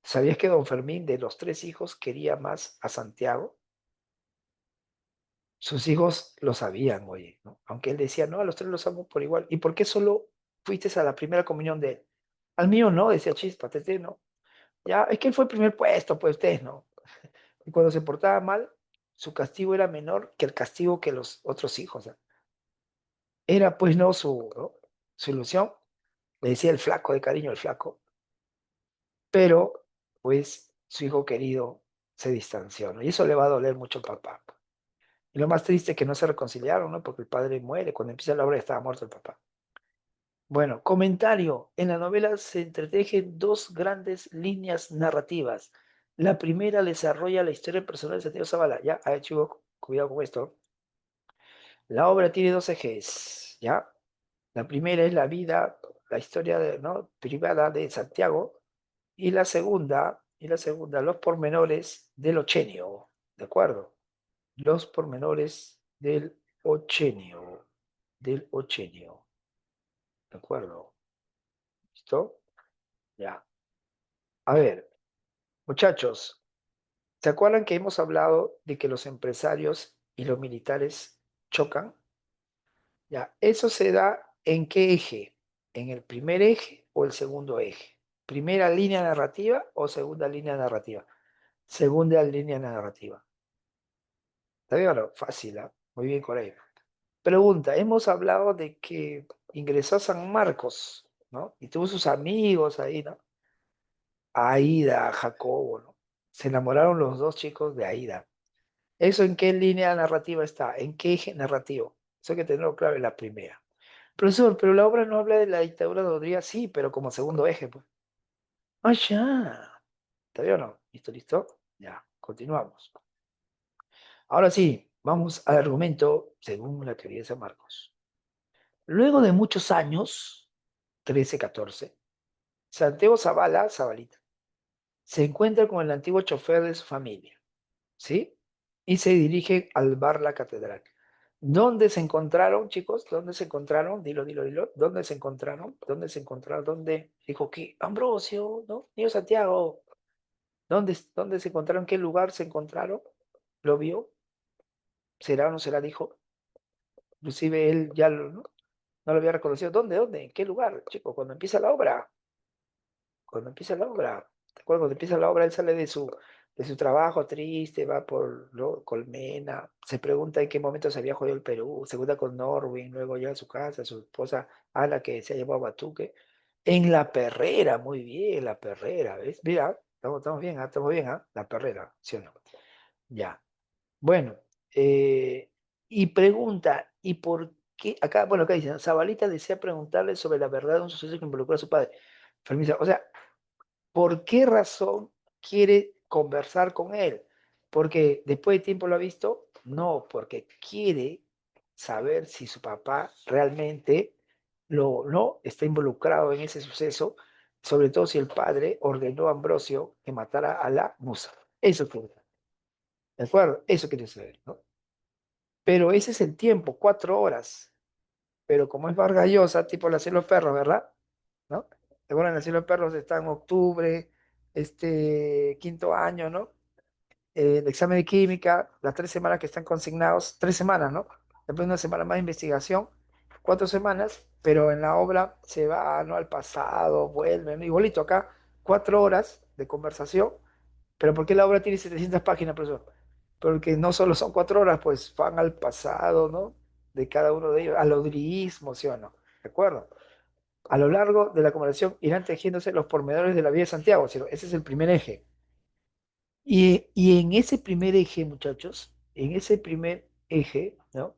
¿Sabías que don Fermín, de los tres hijos, quería más a Santiago? Sus hijos lo sabían, oye, ¿no? Aunque él decía, no, a los tres los amo por igual. ¿Y por qué solo fuiste a la primera comunión de él? Al mío no, decía Chispa, Tete no. Ya, es que él fue el primer puesto, pues ustedes no. Y cuando se portaba mal, su castigo era menor que el castigo que los otros hijos, ¿ah? Era pues no su, ¿no? Su ilusión, le decía el flaco de cariño, el flaco, pero pues su hijo querido se distanció, ¿no? Y eso le va a doler mucho al papá. Y lo más triste es que no se reconciliaron, ¿no? Porque el padre muere, cuando empieza la obra ya estaba muerto el papá. Bueno, comentario. En la novela se entretejen dos grandes líneas narrativas. La primera desarrolla la historia personal de Santiago Zavala. Ya, a ver, chicos, cuidado con esto. La obra tiene dos ejes, ¿ya? La primera es la vida, la historia ¿no? privada de Santiago, y la segunda, los pormenores del ochenio, ¿de acuerdo? Los pormenores del ochenio, ¿de acuerdo? ¿Listo? Ya. A ver, muchachos, ¿se acuerdan que hemos hablado de que los empresarios y los militares chocan? Ya, eso se da ¿en qué eje? ¿En el primer eje o el segundo eje? ¿Primera línea narrativa o segunda línea narrativa? Segunda línea narrativa. ¿Está bien o no? Fácil, ¿ah? Muy bien, Corey. Pregunta, hemos hablado de que ingresó a San Marcos, ¿no? Y tuvo sus amigos ahí, ¿no? Aida, Jacobo, ¿no? Se enamoraron los dos chicos de Aida. ¿Eso en qué línea narrativa está? ¿En qué eje narrativo? Eso hay que tenerlo claro en la primera. Profesor, pero la obra no habla de la dictadura de Rodríguez, sí, pero como segundo eje, pues. Ah, ya. ¿Está bien o no? ¿Listo, listo? Ya, continuamos. Ahora sí, vamos al argumento según la teoría de San Marcos. Luego de muchos años, 13, 14, Santiago Zabalita, se encuentra con el antiguo chofer de su familia, ¿sí? Y se dirige al bar La Catedral. ¿Dónde se encontraron, chicos? ¿Dónde se encontraron? Dilo, dilo, dilo. ¿Dónde se encontraron? ¿Dónde se encontraron? ¿Dónde? Dijo que Ambrosio, ¿no? Niño Santiago. ¿Dónde se encontraron? ¿Qué lugar se encontraron? ¿Lo vio? ¿Será o no será? Dijo. Inclusive él ya no lo había reconocido. ¿Dónde? ¿Dónde? ¿En qué lugar, chicos? Cuando empieza la obra. Cuando empieza la obra. ¿Te acuerdas? Cuando empieza la obra, él sale de su trabajo triste, va por Colmena, se pregunta en qué momento se había jodido el Perú, se junta con Norwin, luego llega a su casa, su esposa Ana, que se ha llevado a Batuque, en La Perrera, muy bien, La Perrera, ¿ves? Mira, estamos bien, estamos bien, ¿ah? La Perrera, ¿sí o no? Ya. Bueno, eh, y pregunta, ¿y por qué? Acá, bueno, acá dice, Zabalita desea preguntarle sobre la verdad de un suceso que involucró a su padre. Permiso, o sea, ¿por qué razón quiere conversar con él? Porque después de tiempo lo ha visto, no, porque quiere saber si su papá realmente no está involucrado en ese suceso, sobre todo si el padre ordenó a Ambrosio que matara a la musa. Eso quiere saber, ¿de acuerdo? Eso quiere saber, ¿no? Pero ese es el tiempo, 4 horas. Pero como es Vargas Llosa, tipo la Cielo Perros, ¿verdad? ¿No? Seguro en el Cielo Perros está en octubre, quinto año, ¿no? El examen de química, las 3 semanas que están consignados, 3 semanas, ¿no? Después una semana más de investigación, 4 semanas, pero en la obra se va, ¿no? Al pasado, vuelve, ¿no? Igualito acá, 4 horas de conversación, pero ¿por qué la obra tiene 700 páginas, profesor? Porque no solo son 4 horas, pues van al pasado, ¿no? De cada uno de ellos, al odriismo, ¿sí o no? ¿De acuerdo? A lo largo de la conversación irán tejiéndose los pormenores de la vida de Santiago, ¿sí? Ese es el primer eje. Y en ese primer eje, muchachos, en ese primer eje, ¿no?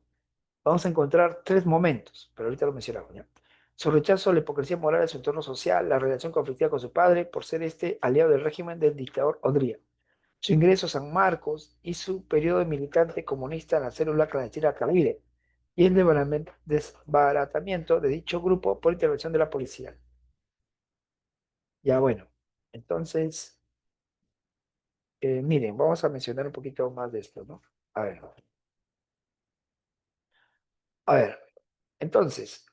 Vamos a encontrar tres momentos, pero ahorita lo mencionamos, ¿ya? Su rechazo a la hipocresía moral de su entorno social, la relación conflictiva con su padre por ser este aliado del régimen del dictador Odría, su ingreso a San Marcos y su periodo de militante comunista en la célula clandestina Cavire y el desbaratamiento de dicho grupo por intervención de la policía. Ya bueno, entonces, miren, vamos a mencionar un poquito más de esto, ¿no? A ver, a ver, entonces,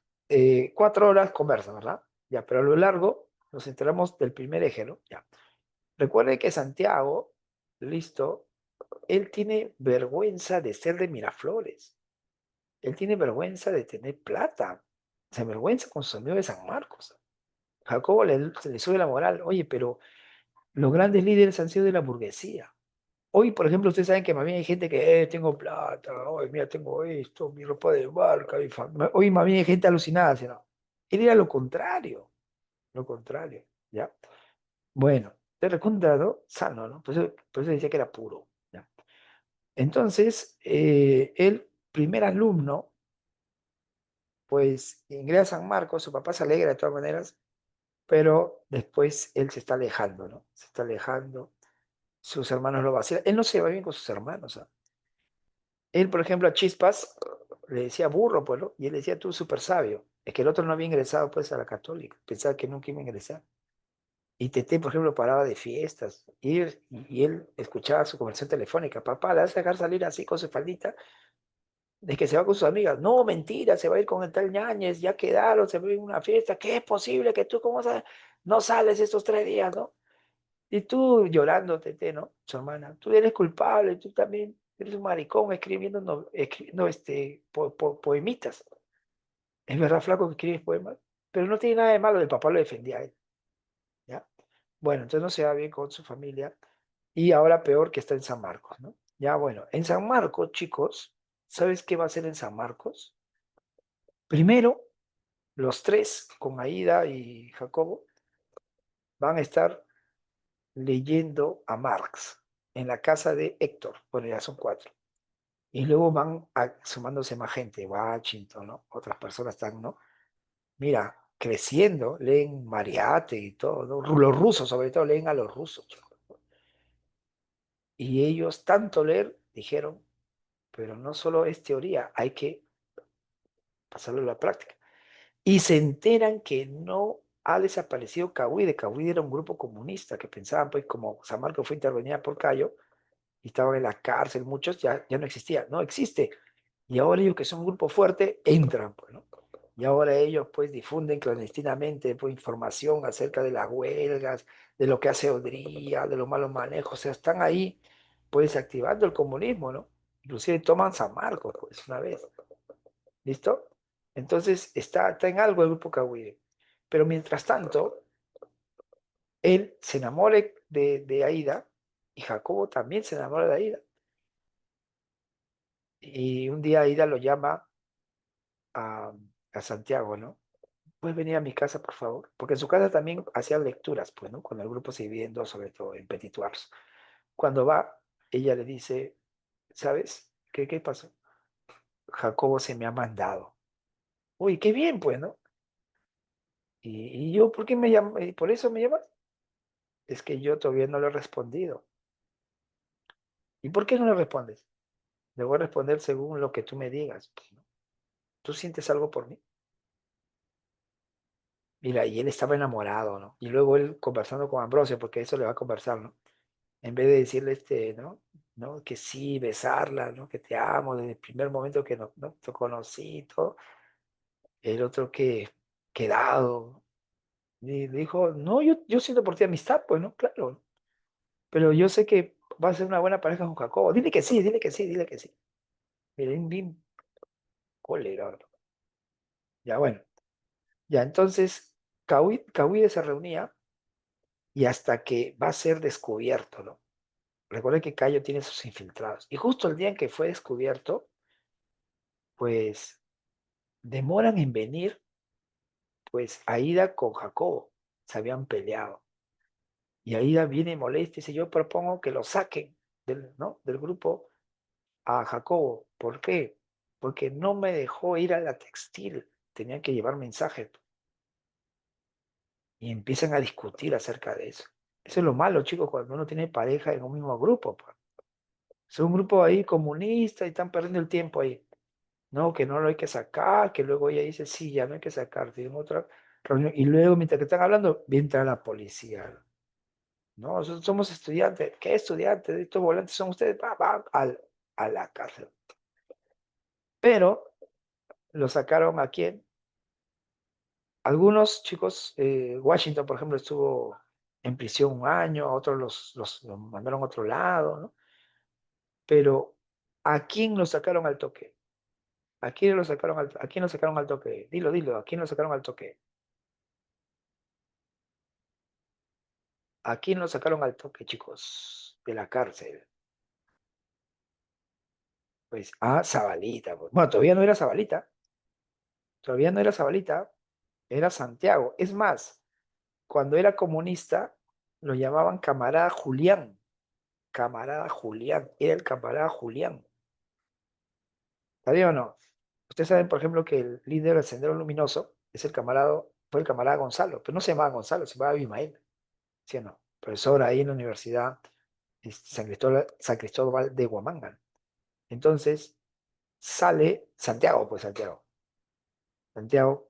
4 horas conversa, ¿verdad? Ya, pero a lo largo nos enteramos del primer eje, ¿no? Ya. Recuerde que Santiago, listo, él tiene vergüenza de ser de Miraflores. Él tiene vergüenza de tener plata. Se avergüenza con sus amigos de San Marcos. Se le sube la moral. Oye, pero los grandes líderes han sido de la burguesía. Hoy, por ejemplo, ustedes saben que más bien hay gente que, tengo plata, hoy, mira, tengo esto, mi ropa de marca, hoy más bien hay gente alucinada, ¿sí, no? Él era lo contrario, ¿ya? Bueno, te recontrado sano, ¿no? Por eso decía que era puro, ¿ya? Entonces, el primer alumno, pues, ingresa a San Marcos, su papá se alegra de todas maneras, pero después él se está alejando, ¿no? Se está alejando, sus hermanos lo vacilan, él no se va bien con sus hermanos, ¿ah? Él, por ejemplo, a Chispas le decía burro, pues, ¿no? Y él decía, tú súper sabio. Es que el otro no había ingresado, pues, a la católica. Pensaba que nunca iba a ingresar. Y Tete, por ejemplo, paraba de fiestas. Y él escuchaba su conversación telefónica. Papá, ¿la vas a dejar salir así con su faldita? Es que se va con sus amigas. No, mentira, se va a ir con el tal Ñañez. Ya quedaron, se va a ir a una fiesta. ¿Qué es posible que tú, cómo sabes? No sales estos 3 días, ¿no? Y tú llorando, Tete, ¿no? Su hermana, tú eres culpable, tú también eres un maricón escribiendo, escribiendo poemitas. Es verdad, flaco, que escribes poemas, pero no tiene nada de malo, el papá lo defendía a él, ¿ya? Bueno, entonces no se va bien con su familia y ahora peor que está en San Marcos, ¿no? Ya, bueno, en San Marcos, chicos, ¿sabes qué va a hacer en San Marcos? Primero, los tres, con Aida y Jacobo, van a estar leyendo a Marx en la casa de Héctor. Bueno, ya son cuatro. Y luego van sumándose más gente, Washington, ¿no? Otras personas están, ¿no? Mira, creciendo, leen Mariate y todo, ¿no? Los rusos, sobre todo, leen a los rusos, chico. Y ellos, tanto leer, dijeron, pero no solo es teoría, hay que pasarlo a la práctica. Y se enteran que no ha desaparecido Cahuide. Cahuide era un grupo comunista que pensaban, pues, como San Marcos fue intervenida por Cayo, y estaban en la cárcel, muchos ya no existía, no existe. Y ahora ellos que son un grupo fuerte, entran, pues, ¿no? Y ahora ellos pues difunden clandestinamente pues, información acerca de las huelgas, de lo que hace Odría, de los malos manejos, o sea, están ahí pues activando el comunismo, ¿no? Inclusive toman San Marcos, pues, una vez, ¿listo? Entonces está en algo el grupo Cahuide. Pero mientras tanto, él se enamora de Aida y Jacobo también se enamora de Aida. Y un día Aida lo llama a, a Santiago, ¿no? ¿Puedes venir a mi casa, por favor? Porque en su casa también hacían lecturas, pues, ¿no? Cuando el grupo se divide en dos, sobre todo en Petit Wars. Cuando va, ella le dice, ¿sabes? ¿Qué pasó? Jacobo se me ha mandado. Uy, qué bien, pues, ¿no? Y yo, ¿por qué me llamas? ¿Por eso me llamas? Es que yo todavía no le he respondido. ¿Y por qué no le respondes? Le voy a responder según lo que tú me digas, pues, ¿no? ¿Tú sientes algo por mí? Mira, y él estaba enamorado, ¿no? Y luego él conversando con Ambrosio, porque eso le va a conversar, ¿no? En vez de decirle, ¿no? ¿No? Que sí, besarla, ¿no? Que te amo desde el primer momento que no, te conocí, y todo. El otro que, quedado, y le dijo, no, yo siento por ti amistad, pues, ¿no? Claro, pero yo sé que va a ser una buena pareja con Jacobo. Dile que sí, dile que sí, dile que sí. Miren, bien cólera, ¿no? Ya, bueno, ya, entonces, Cauide se reunía y hasta que va a ser descubierto, ¿no? Recuerden que Cayo tiene sus infiltrados. Y justo el día en que fue descubierto, pues demoran en venir, pues Aida con Jacobo se habían peleado. Y Aida viene molesta y dice, yo propongo que lo saquen ¿no? del grupo a Jacobo. ¿Por qué? Porque no me dejó ir a la textil. Tenía que llevar mensajes. Y empiezan a discutir acerca de eso. Eso es lo malo, chicos, cuando uno tiene pareja en un mismo grupo, pues. Es un grupo ahí comunista y están perdiendo el tiempo ahí. No, que no lo hay que sacar, que luego ella dice, sí, ya no hay que sacar, tienen otra reunión. Y luego, mientras que están hablando, entra la policía. No, nosotros somos estudiantes. ¿Qué estudiantes? Estos volantes son ustedes. Va a la cárcel. Pero lo sacaron a quién. Algunos chicos, Washington, por ejemplo, estuvo en prisión un año, otros los mandaron a otro lado, ¿no? Pero ¿a quién lo sacaron al toque? ¿A quién lo sacaron al toque? Dilo, ¿a quién lo sacaron al toque? ¿A quién lo sacaron al toque, chicos? De la cárcel. Pues, Zabalita, pues. Bueno, todavía no era Zabalita, todavía no era Zabalita, era Santiago. Es más, cuando era comunista, lo llamaban camarada Julián, era el camarada Julián. ¿Sabía o no? Ustedes saben, por ejemplo, que el líder del Sendero Luminoso es fue el camarada Gonzalo, pero no se llamaba Gonzalo, se llamaba Abimael, ¿sí o no? Profesor ahí en la Universidad San Cristóbal de Huamanga. Entonces, sale Santiago, pues Santiago,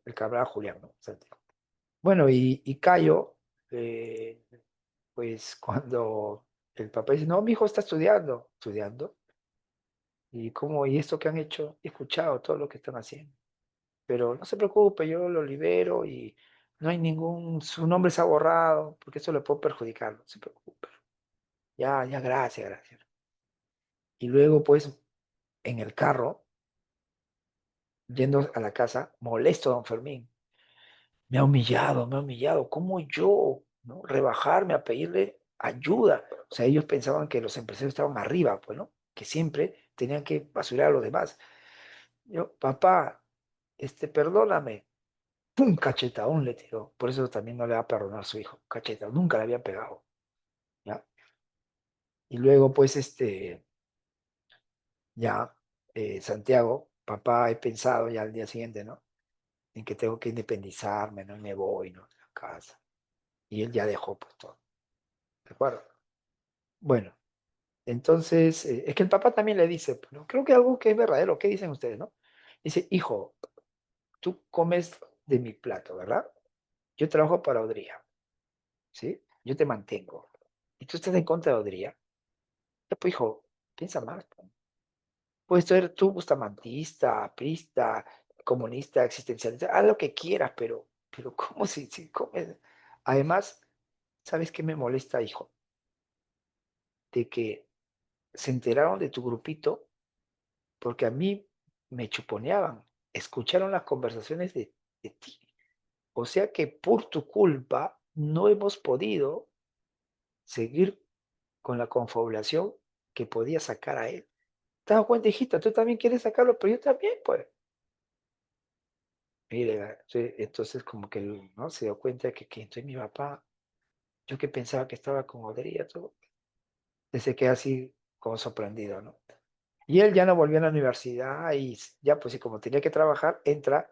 el camarada Julián, ¿no? Santiago. Bueno, y Cayo, pues cuando el papá dice, no, mi hijo está estudiando, y esto que han hecho, he escuchado todo lo que están haciendo, pero no se preocupe, yo lo libero y no hay su nombre se ha borrado, porque eso le puede perjudicar, no se preocupe. Ya, ya, gracias, gracias. Y luego, pues, en el carro, yendo a la casa, molesto a don Fermín. Me ha humillado. ¿Cómo yo, no? Rebajarme a pedirle ayuda. O sea, ellos pensaban que los empresarios estaban arriba, pues, ¿no? Que siempre tenían que basurar a los demás. Yo, papá, perdóname. ¡Pum! Cachetadón le tiró. Por eso también no le va a perdonar a su hijo. Cachetadón, nunca le había pegado. ¿Ya? Y luego, pues, ya, Santiago, papá, he pensado ya al día siguiente, ¿no? En que tengo que independizarme, ¿no? Y me voy, ¿no? De la casa. Y él ya dejó, pues, todo. ¿De acuerdo? Bueno, entonces, es que el papá también le dice, pues, ¿no? Creo que algo que es verdadero, ¿qué dicen ustedes, no? Dice, hijo, tú comes de mi plato, ¿verdad? Yo trabajo para Odría, ¿sí? Yo te mantengo. ¿Y tú estás en contra de Odría? Ya, pues, hijo, piensa más, pues. Puedes ser tú bustamantista, aprista, comunista, existencialista, haz lo que quieras, pero ¿cómo si comes? Además, ¿sabes qué me molesta, hijo? De que se enteraron de tu grupito porque a mí me chuponeaban, escucharon las conversaciones de ti. O sea que por tu culpa no hemos podido seguir con la confabulación que podía sacar a él. ¿Te das cuenta, hijita? Tú también quieres sacarlo, pero yo también, pues. Mire, sí, entonces como que ¿no? Se dio cuenta de que entonces mi papá, yo que pensaba que estaba con Odría, todo, se queda así como sorprendido, ¿no? Y él ya no volvió a la universidad y ya pues y como tenía que trabajar, entra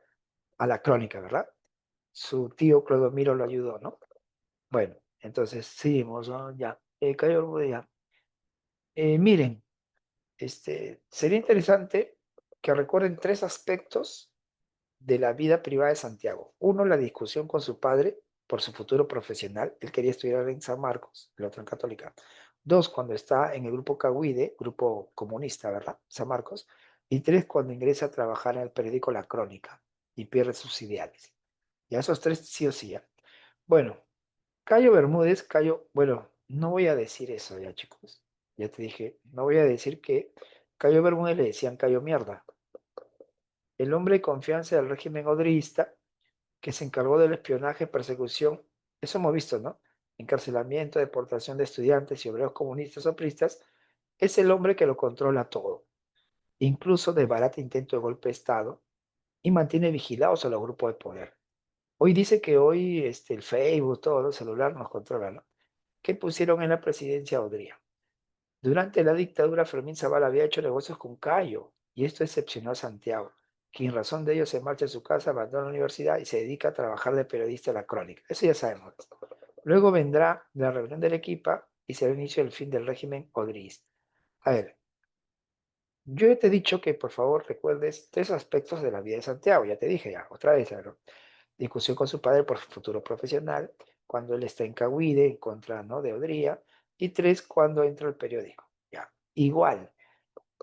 a la crónica, ¿verdad? Su tío Clodomiro lo ayudó, ¿no? Bueno, entonces seguimos, ¿no? Ya, Cayo Almudena. Miren, sería interesante que recuerden tres aspectos de la vida privada de Santiago. Uno, la discusión con su padre por su futuro profesional. Él quería estudiar en San Marcos, el otro en Católica. Dos, cuando está en el grupo Cahuide, grupo comunista, ¿verdad? San Marcos. Y tres, cuando ingresa a trabajar en el periódico La Crónica y pierde sus ideales. Ya esos tres sí o sí, ¿ya? Bueno, Cayo Bermúdez, bueno, no voy a decir eso ya, chicos. Ya te dije, no voy a decir que Cayo Bermúdez le decían Cayo Mierda. El hombre de confianza del régimen odrista que se encargó del espionaje, persecución, eso hemos visto, ¿no? Encarcelamiento, deportación de estudiantes y obreros comunistas o pristas, es el hombre que lo controla todo, incluso desbarata intento de golpe de Estado y mantiene vigilados a los grupos de poder. Hoy dice que hoy el Facebook, todo el celular nos controla, ¿no? ¿Qué pusieron en la presidencia a Odría? Durante la dictadura, Fermín Zavala había hecho negocios con Cayo, y esto decepcionó a Santiago, quien en razón de ello se marcha a su casa, abandona la universidad y se dedica a trabajar de periodista en la crónica. Eso ya sabemos. Luego vendrá la reunión del equipo y será el inicio del fin del régimen odrista. A ver, yo te he dicho que por favor recuerdes tres aspectos de la vida de Santiago, ya te dije ya, otra vez, ¿no? Discusión con su padre por su futuro profesional, cuando él está en Cahuide, en contra, ¿no? de Odría, y tres, cuando entra al periódico. Ya, igual.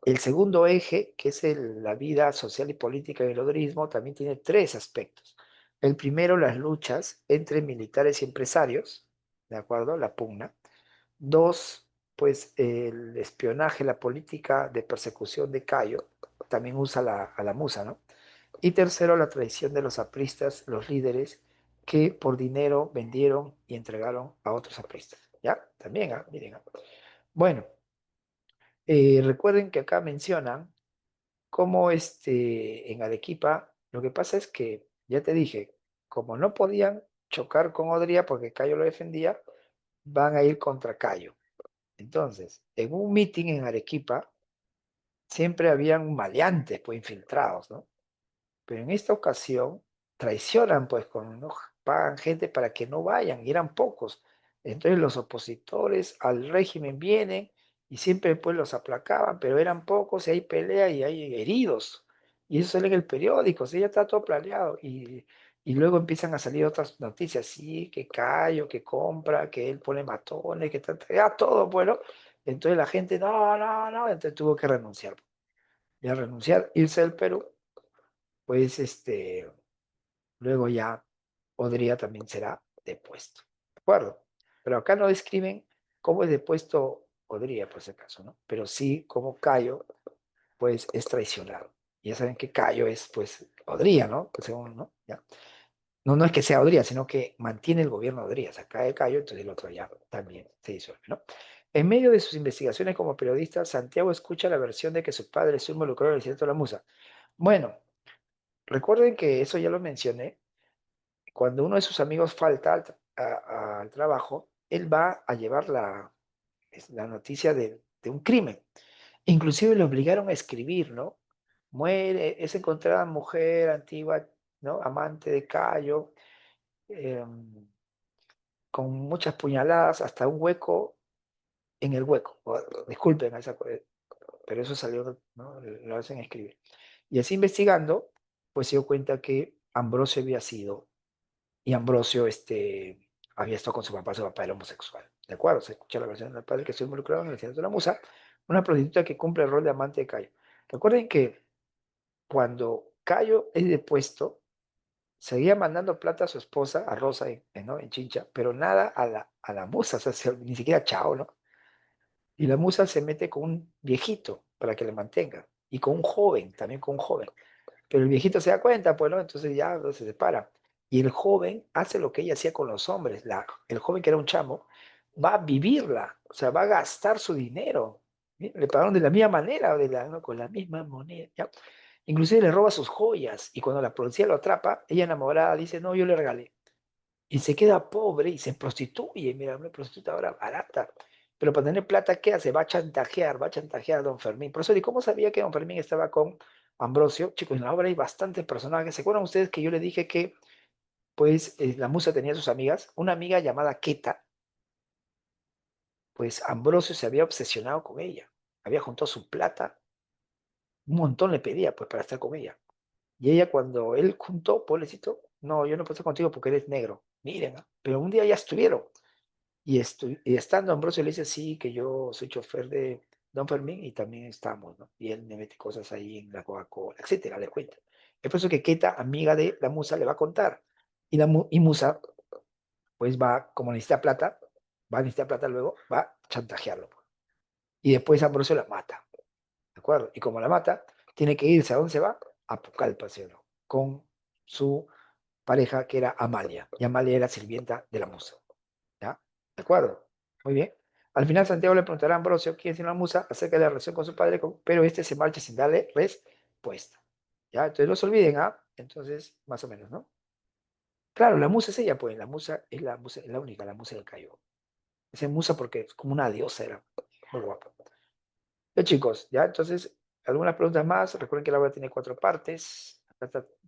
El segundo eje, que es la vida social y política del odrismo, también tiene tres aspectos. El primero, las luchas entre militares y empresarios, ¿de acuerdo? La pugna. Dos, pues el espionaje, la política de persecución de Cayo, también usa a la musa, ¿no? Y tercero, la traición de los apristas, los líderes que por dinero vendieron y entregaron a otros apristas. ¿Ya? También, miren. Bueno, recuerden que acá mencionan como en Arequipa, lo que pasa es que, ya te dije, como no podían chocar con Odría porque Cayo lo defendía, van a ir contra Cayo. Entonces, en un meeting en Arequipa, siempre habían maleantes, pues infiltrados, ¿no? Pero en esta ocasión traicionan, pues, ¿no? Pagan gente para que no vayan, y eran pocos. Entonces los opositores al régimen vienen y siempre pues los aplacaban, pero eran pocos y hay pelea y hay heridos. Y eso sale en el periódico, o sea, ya está todo planeado. Y luego empiezan a salir otras noticias, sí, que Cayo, que compra, que él pone matones, que ya todo, bueno. Entonces la gente, no, no, no, entonces tuvo que renunciar. Ya renunciar, irse del Perú, pues luego ya Odría también será depuesto. ¿De acuerdo? Pero acá no describen cómo es depuesto Odría, por si acaso, ¿no? Pero sí cómo Cayo, pues, es traicionado. Y ya saben que Cayo es, pues, Odría, ¿no? Pues, según, ¿no? Ya. No, no es que sea Odría, sino que mantiene el gobierno de Odría. O sea, cae Cayo, entonces el otro ya también se disuelve, ¿no? En medio de sus investigaciones como periodista, Santiago escucha la versión de que su padre se involucró en el accidente de la Musa. Bueno, recuerden que eso ya lo mencioné. Cuando uno de sus amigos falta al trabajo, él va a llevar la noticia de un crimen. Inclusive le obligaron a escribir, ¿no? Muere, es encontrada mujer antigua, ¿no? Amante de Cayo, eh, con muchas puñaladas, hasta un hueco en el hueco. Disculpen, pero eso salió, ¿no? Lo hacen escribir. Y así investigando, pues se dio cuenta que Ambrosio había sido y Ambrosio había estado con su papá era homosexual. ¿De acuerdo? Se escucha la versión del padre que estoy involucrado en el accidente de la Musa, una prostituta que cumple el rol de amante de Cayo. Recuerden que cuando Cayo es depuesto, seguía mandando plata a su esposa, a Rosa, ¿no? En Chincha, pero nada a la Musa, o sea, ni siquiera chao, ¿no? Y la Musa se mete con un viejito para que le mantenga, y con un joven, también con un joven. Pero el viejito se da cuenta, pues, ¿no? Entonces ya se separa. Y el joven hace lo que ella hacía con los hombres. El joven, que era un chamo, va a vivirla, o sea, va a gastar su dinero. ¿Sí? Le pagaron de la misma manera, ¿no? Con la misma moneda. ¿Ya? Inclusive le roba sus joyas. Y cuando la policía lo atrapa, ella enamorada dice, no, yo le regalé. Y se queda pobre y se prostituye. Mira, una prostituta ahora barata. Pero para tener plata, ¿qué hace? Va a chantajear a don Fermín. Por eso, ¿y cómo sabía que don Fermín estaba con Ambrosio? Chicos, en la obra hay bastantes personajes. ¿Se acuerdan ustedes que yo les dije que, pues, la Musa tenía sus amigas? Una amiga llamada Queta, pues Ambrosio se había obsesionado con ella. Había juntado su plata, un montón le pedía, pues, para estar con ella. Y ella, cuando él juntó, pobrecito, no, yo no puedo estar contigo porque eres negro. Miren, ¿ah? Pero un día ya estuvieron. Y estando Ambrosio le dice, sí, que yo soy chofer de Don Fermín y también estamos, ¿no? Y él me mete cosas ahí en la Coca-Cola, etcétera, le cuenta. Es por eso que Keta, amiga de la Musa, le va a contar. Y Musa, pues va, como necesita plata, va a necesitar plata luego, va a chantajearlo. Y después Ambrosio la mata, ¿de acuerdo? Y como la mata, tiene que irse. ¿A dónde se va? A Pucallpa, ¿sí o no? Con su pareja, que era Amalia. Y Amalia era sirvienta de la Musa. ¿Ya? ¿De acuerdo? Muy bien. Al final Santiago le preguntará a Ambrosio, quién es la Musa, acerca de la relación con su padre, pero este se marcha sin darle respuesta. ¿Ya? Entonces no se olviden, ¿ah? Entonces, más o menos, ¿no? Claro, la Musa es ella, pues, la musa, es la única, la Musa del Cayo. Esa Musa porque es como una diosa, era muy guapa. Chicos, ya, entonces, algunas preguntas más. Recuerden que la obra tiene 4 partes.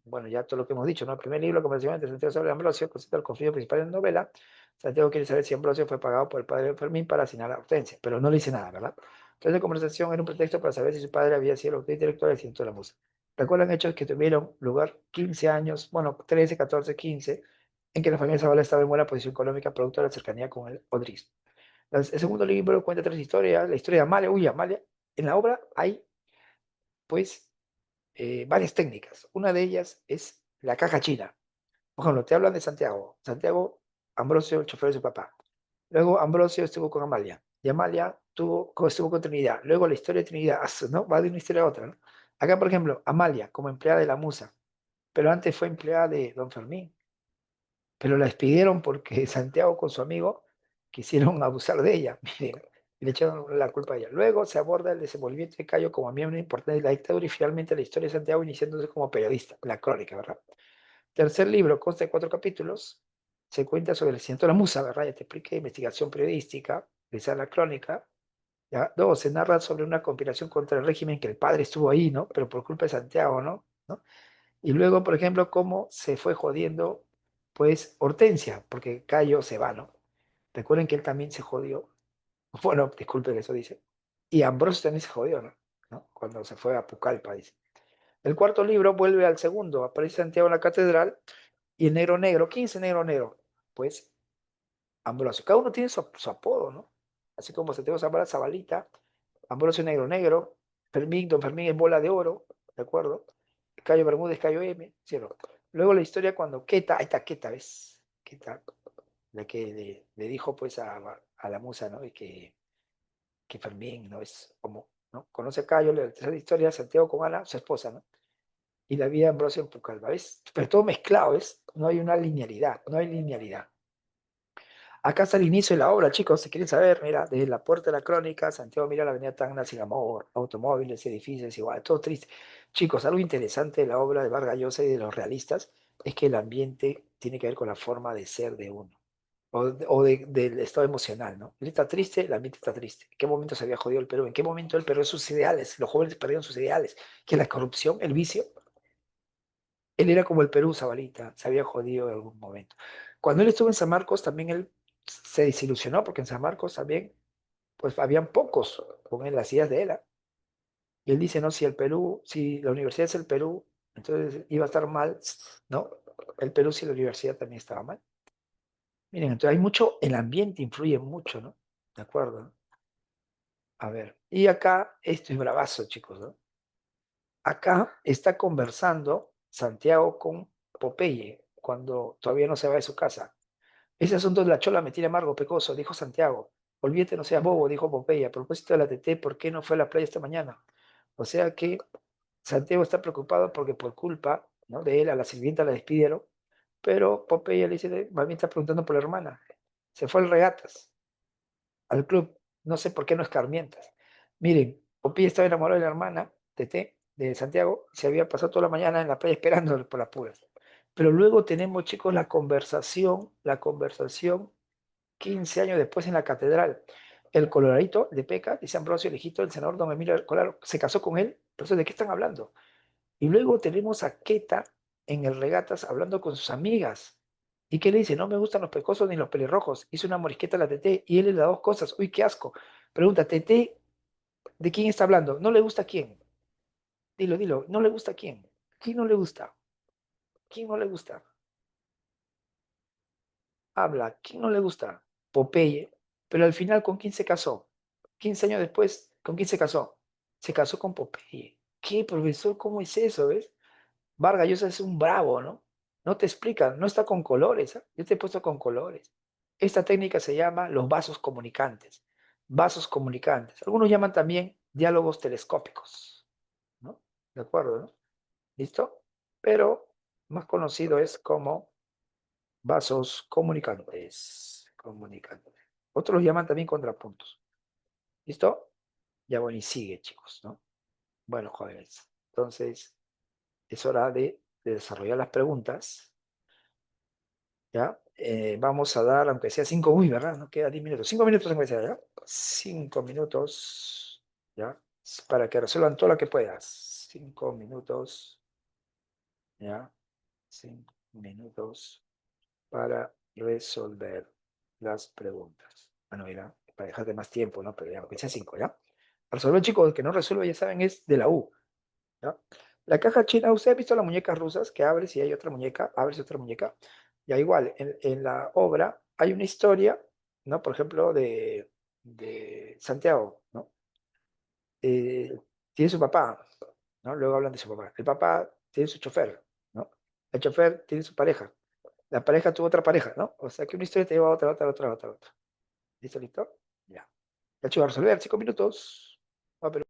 Bueno, ya todo lo que hemos dicho, ¿no? El primer libro, conversación entre Santiago sobre Ambrosio, concepto del conflicto principal en la novela. Santiago quiere saber si Ambrosio fue pagado por el padre de Fermín para asignar a Hortensia, pero no le dice nada, ¿verdad? Entonces, la conversación era un pretexto para saber si su padre había sido el autor intelectual del Ciento de la Musa. Recuerdan hechos que tuvieron lugar 15 años, bueno, 13, 14, 15, en que la familia Zavala estaba en buena posición económica, producto de la cercanía con el Odrisco. El segundo libro cuenta 3 historias. La historia de Amalia, uy, Amalia. En la obra hay, pues, varias técnicas. Una de ellas es la caja china. Por ejemplo, te hablan de Santiago. Santiago, Ambrosio, el chofer de su papá. Luego Ambrosio estuvo con Amalia. Y Amalia estuvo con Trinidad. Luego la historia de Trinidad, ¿no? Va de una historia a otra, ¿no? Acá, por ejemplo, Amalia como empleada de la Musa. Pero antes fue empleada de Don Fermín. Pero la despidieron porque Santiago con su amigo quisieron abusar de ella. Miren, y le echaron la culpa a ella. Luego se aborda el desenvolvimiento de Cayo como miembro importante de la dictadura y finalmente la historia de Santiago iniciándose como periodista, la crónica, ¿verdad? Tercer libro, consta de 4 capítulos, se cuenta sobre el accidente de la Musa, ¿verdad? Ya te expliqué, investigación periodística, realizar la crónica. ¿Ya? Dos, se narra sobre una conspiración contra el régimen que el padre estuvo ahí, ¿no? Pero por culpa de Santiago, ¿no? ¿No? Y luego, por ejemplo, cómo se fue jodiendo, pues, Hortensia, porque Cayo se va, ¿no? Recuerden que él también se jodió. Bueno, disculpen, eso dice. Y Ambrosio también se jodió, ¿no? ¿No? Cuando se fue a Pucallpa, dice. El cuarto libro vuelve al segundo, aparece Santiago en la catedral y el negro negro. ¿Quién es el negro negro? Pues Ambrosio. Cada uno tiene su apodo, ¿no? Así como Santiago Zabala, Zabalita, Ambrosio Negro Negro, Fermín, Don Fermín es Bola de Oro, ¿de acuerdo? Cayo Bermúdez, Cayo M, ¿cierto? Luego la historia cuando Queta, ahí está Queta, ¿ves? Queta, la que le dijo pues a la musa, ¿no? Y que Fermín, ¿no? Es como, ¿no? Conoce a Cayo, la tercera historia, Santiago con Ana, su esposa, ¿no? Y la vida de Ambrosio en Pucallpa, ¿ves? Pero todo mezclado, ¿ves? No hay una linealidad, no hay linealidad. Acá está el inicio de la obra, chicos, si quieren saber, mira, desde la puerta de la crónica, Santiago mira la avenida Tacna sin amor, automóviles, edificios, igual, todo triste. Chicos, algo interesante de la obra de Vargas Llosa y de los realistas es que el ambiente tiene que ver con la forma de ser de uno, del estado emocional, ¿no? Él está triste, el ambiente está triste. ¿En qué momento se había jodido el Perú? ¿En qué momento el Perú sus ideales? Los jóvenes perdieron sus ideales, que la corrupción, el vicio. Él era como el Perú, Zabalita, se había jodido en algún momento. Cuando él estuvo en San Marcos, también él se desilusionó, porque en San Marcos también, pues habían pocos con él, las ideas de él. ¿Ah? Y él dice, no, si el Perú, si la universidad es el Perú, entonces iba a estar mal, ¿no? El Perú si la universidad también estaba mal. Miren, entonces hay mucho, el ambiente influye mucho, ¿no? ¿De acuerdo? ¿No? A ver, y acá, esto es bravazo, chicos, ¿no? Acá está conversando Santiago con Popeye, cuando todavía no se va de su casa. Ese asunto de la chola me tiene amargo, pecoso, dijo Santiago. Olvídate, no seas bobo, dijo Popeye. A propósito de la TT, ¿por qué no fue a la playa esta mañana? O sea que Santiago está preocupado porque por culpa, ¿no? de él a la sirvienta la despidieron, pero Popeye le dice, más bien está preguntando por la hermana. Se fue al regatas, al club, no sé por qué no escarmientas. Miren, Popeye estaba enamorado de la hermana, TT, de Santiago, y se había pasado toda la mañana en la playa esperándolo por las puras. Pero luego tenemos, chicos, la conversación 15 años después en la catedral. El coloradito de Peca, dice Ambrosio, el hijito del senador don Emilio Colaro, se casó con él. Entonces, ¿de qué están hablando? Y luego tenemos a Queta en el Regatas hablando con sus amigas. ¿Y qué le dice? No me gustan los pecosos ni los pelirrojos. Hizo una morisqueta a la TT y él le da dos cosas. Uy, qué asco. Pregunta, TT, ¿de quién está hablando? ¿No le gusta a quién? Dilo, dilo. ¿No le gusta a quién? ¿Quién no le gusta? ¿Quién no le gusta? Habla. ¿Quién no le gusta? Popeye. Pero al final, ¿con quién se casó? 15 años después, ¿con quién se casó? Se casó con Popeye. ¿Qué, profesor? ¿Cómo es eso, ves? Vargas Llosa es un bravo, ¿no? No te explican, no está con colores, ¿ah? Yo te he puesto con colores. Esta técnica se llama los vasos comunicantes. Vasos comunicantes. Algunos llaman también diálogos telescópicos, ¿no? ¿De acuerdo, no? ¿Listo? Pero más conocido es como vasos comunicantes. Comunicantes. Otros llaman también contrapuntos. ¿Listo? Ya bueno, y sigue, chicos, ¿no? Bueno, jóvenes. Entonces, es hora de desarrollar las preguntas. ¿Ya? Vamos a dar, aunque sea 5, uy, ¿verdad? No queda 10 minutos. 5 minutos aunque sea, ¿ya? 5 minutos, ¿ya? Para que resuelvan todo lo que puedas. 5 minutos, ¿ya? 5 minutos para resolver las preguntas. Bueno, mira, para dejarte más tiempo, ¿no? Pero ya, aunque sea 5, ¿ya? Para resolver, chicos, el que no resuelve, ya saben, es de la U. ¿Ya? La caja china, ¿usted ha visto las muñecas rusas que abres y hay otra muñeca, abres otra muñeca? Ya igual, en la obra hay una historia, ¿no? Por ejemplo, de Santiago, ¿no? Eh, tiene su papá, ¿no? Luego hablan de su papá. El papá tiene su chofer, ¿no? El chofer tiene su pareja. La pareja tuvo otra pareja, ¿no? O sea que una historia te lleva a otra, otra, otra, otra, otra. ¿Listo, listo? Ya. Ya, chicos, a resolver, 5 minutos. Va, pero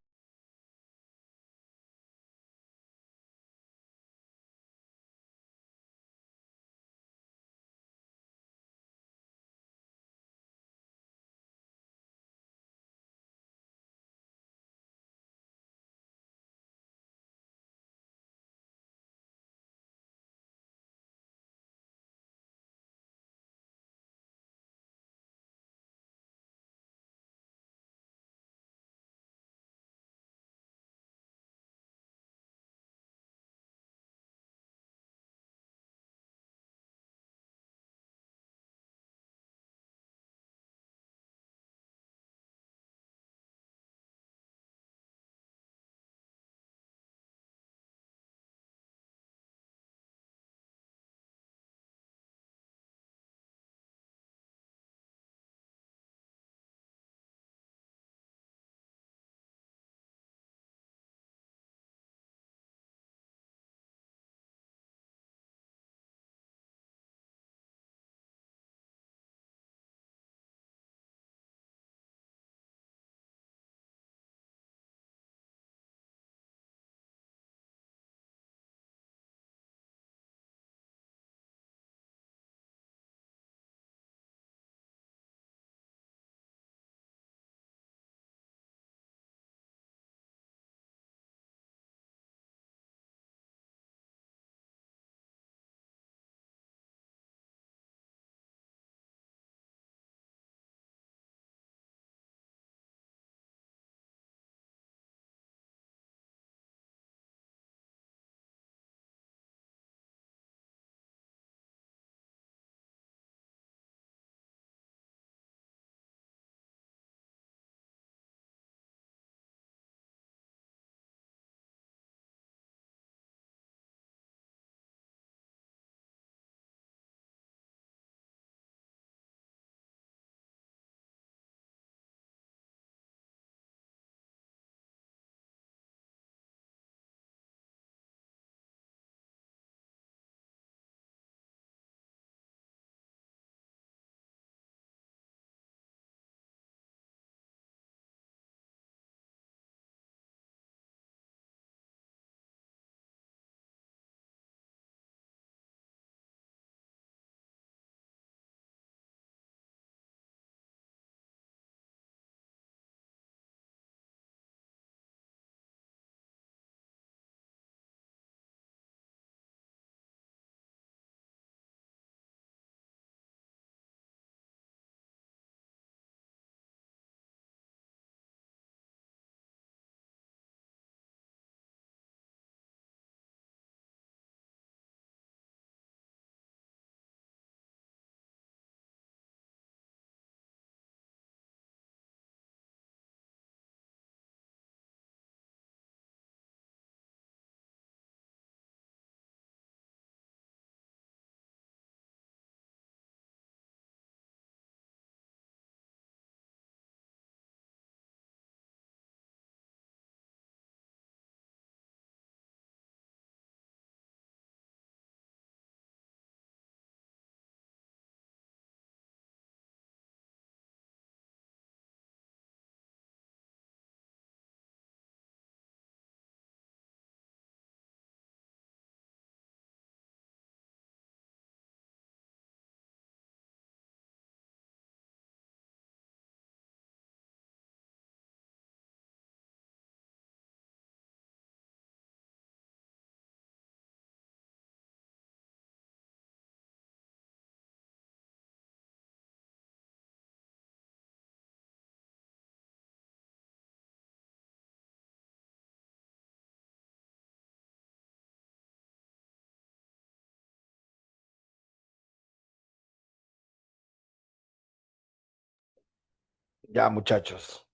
Ya, muchachos.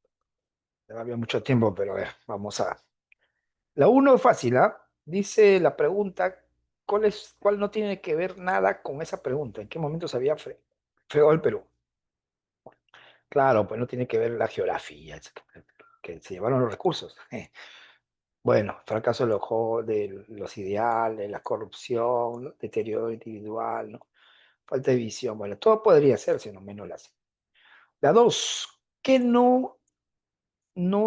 No había mucho tiempo, pero a ver, vamos a. La uno es fácil, ¿ah? Dice la pregunta, ¿cuál no tiene que ver nada con esa pregunta? ¿En qué momento se había fregado el Perú? Claro, pues no tiene que ver la geografía, que se llevaron los recursos. Bueno, fracaso de los ideales, la corrupción, ¿no? Deterioro individual, ¿no? Falta de visión. Bueno, todo podría ser, si no menos la hace. La dos, ¿qué no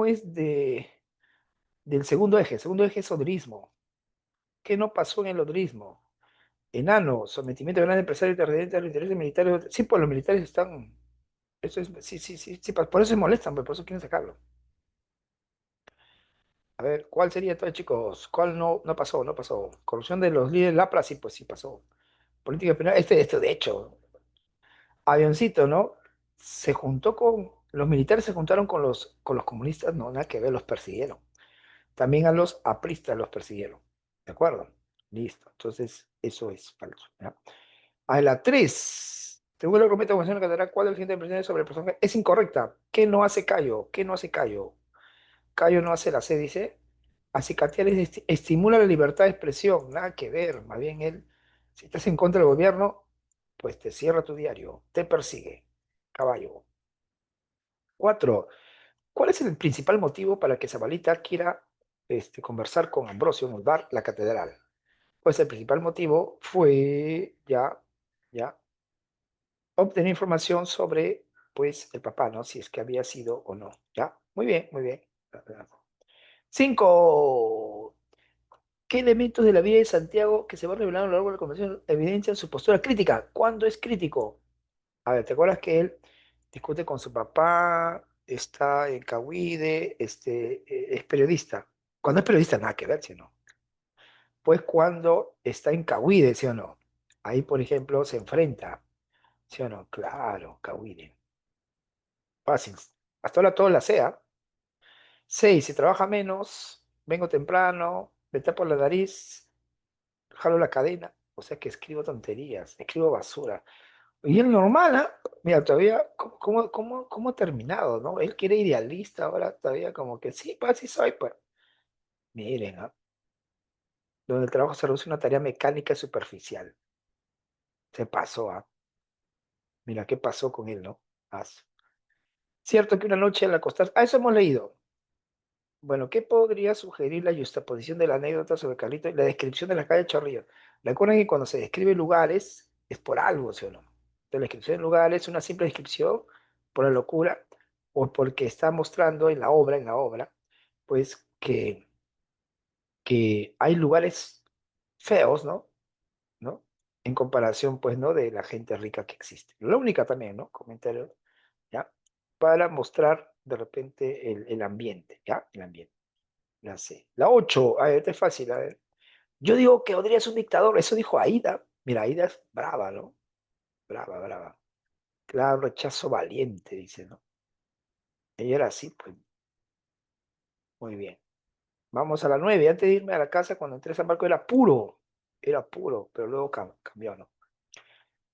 es del segundo eje? El segundo eje es odrismo. ¿Qué no pasó en el odrismo? Enano, sometimiento de grandes empresarios terratenientes a los intereses militares. Sí, pues los militares están. Eso es, sí, sí, sí, sí, por eso se molestan, pues, por eso quieren sacarlo. A ver, ¿cuál sería entonces, chicos? ¿Cuál no pasó? No pasó. Corrupción de los líderes Lapra, sí, pues sí pasó. Política penal, de hecho, avioncito, ¿no? Los militares se juntaron con los comunistas, no, nada que ver, los persiguieron. También a los apristas los persiguieron. ¿De acuerdo? Listo. Entonces, eso es falso. ¿Ya? A la 3. Según el argumento de Constitución Catalán, ¿cuál del siguiente presidente sobre el personaje es incorrecta? ¿Qué no hace Cayo? ¿Qué no hace Cayo? Cayo no hace la C, dice. Acicatear estimula la libertad de expresión. Nada que ver. Más bien él, si estás en contra del gobierno, pues te cierra tu diario, te persigue. Caballo. 4. ¿Cuál es el principal motivo para que Zabalita quiera conversar con Ambrosio en el bar La Catedral? Pues el principal motivo fue ya, obtener información sobre, pues, el papá, ¿no? Si es que había sido o no, ¿ya? Muy bien, muy bien. 5. ¿Qué elementos de la vida de Santiago que se van revelando a lo largo de la conversación evidencian su postura crítica? ¿Cuándo es crítico? A ver, ¿te acuerdas que él discute con su papá, está en Cahuide, es periodista? Cuando es periodista, nada que ver, ¿sí o no? Pues cuando está en Cahuide, ¿sí o no? Ahí, por ejemplo, se enfrenta, ¿sí o no? Claro, Cahuide. Fácil. Hasta ahora todo la sea. 6. Si trabaja menos, vengo temprano, me tapo la nariz, jalo la cadena. O sea que escribo tonterías, escribo basura. Y el normal, ¿ah? Mira, todavía, ¿cómo ha terminado, no? Él quiere idealista, ahora todavía como que sí, pues sí soy, pues. Miren, ¿ah? Donde el trabajo se reduce a una tarea mecánica y superficial. Se pasó, ¿ah? Mira, ¿qué pasó con él, no? Ah, cierto que una noche al acostarse. Ah, eso hemos leído. Bueno, ¿qué podría sugerir la justaposición de la anécdota sobre Carlito y la descripción de la calle Chorrillos? Recuerden que cuando se describe lugares es por algo, ¿sí o no? Entonces, la descripción de lugares es una simple descripción por la locura o porque está mostrando en la obra, pues que hay lugares feos, ¿no? ¿No? En comparación, pues, ¿no? De la gente rica que existe. La única también, ¿no? Comentario, ¿ya? Para mostrar de repente el ambiente, ¿ya? El ambiente. La C. La 8, a ver, esta es fácil, a ver. Yo digo que Odría es un dictador, eso dijo Aida. Mira, Aida es brava, ¿no? Brava, brava. Claro, rechazo valiente, dice, ¿no? Ella era así, pues, muy bien. Vamos a la 9. Antes de irme a la casa, cuando entré a San Marco era puro, pero luego cambió, ¿no?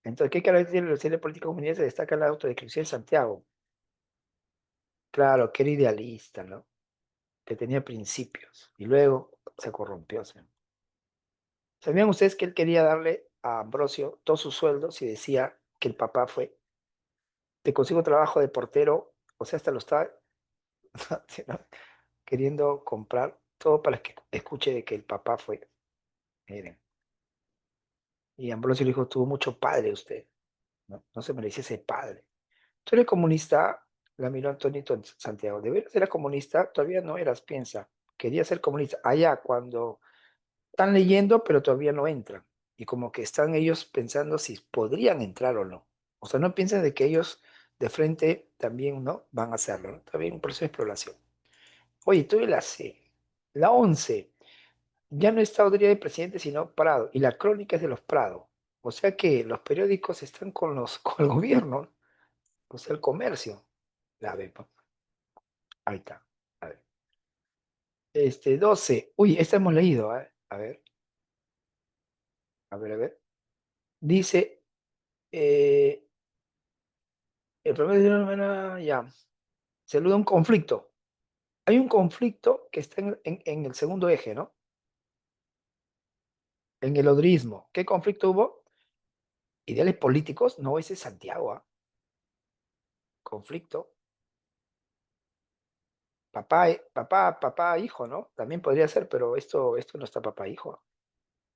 Entonces, ¿qué características de la serie política comunidad se destaca en la autodescripción de Santiago? Claro, que era idealista, ¿no? Que tenía principios y luego se corrompió. ¿Sí? ¿Sabían ustedes que él quería darle a Ambrosio todo su sueldo si decía que el papá fue? Te consigo trabajo de portero, o sea, hasta lo está ¿no? queriendo comprar todo para que escuche de que el papá fue. Miren. Y Ambrosio le dijo, tuvo mucho padre usted, ¿no? No se merecía ese padre. Tú eres comunista, la miró Antonito en Santiago. ¿De veras era comunista? Todavía no eras, piensa. Quería ser comunista. Allá, cuando están leyendo, pero todavía no entran. Y como que están ellos pensando si podrían entrar o no. O sea, no piensan de que ellos de frente también no van a hacerlo, ¿no? También un proceso de exploración. Oye, tuve la C. La 11. Ya no está Odría de presidente, sino Prado. Y la crónica es de los Prado. O sea que los periódicos están con el gobierno, o sea, el comercio. La ve, pues. Ahí está. A ver. 12. Uy, esta hemos leído, ¿eh? A ver, a ver, a ver. Dice, el promedio de una ya. Se elude un conflicto. Hay un conflicto que está en el segundo eje, ¿no? En el odrismo. ¿Qué conflicto hubo? Ideales políticos, no, ese es Santiago, ¿ah? Conflicto. Papá, papá, hijo, ¿no? También podría ser, pero esto no está papá, hijo.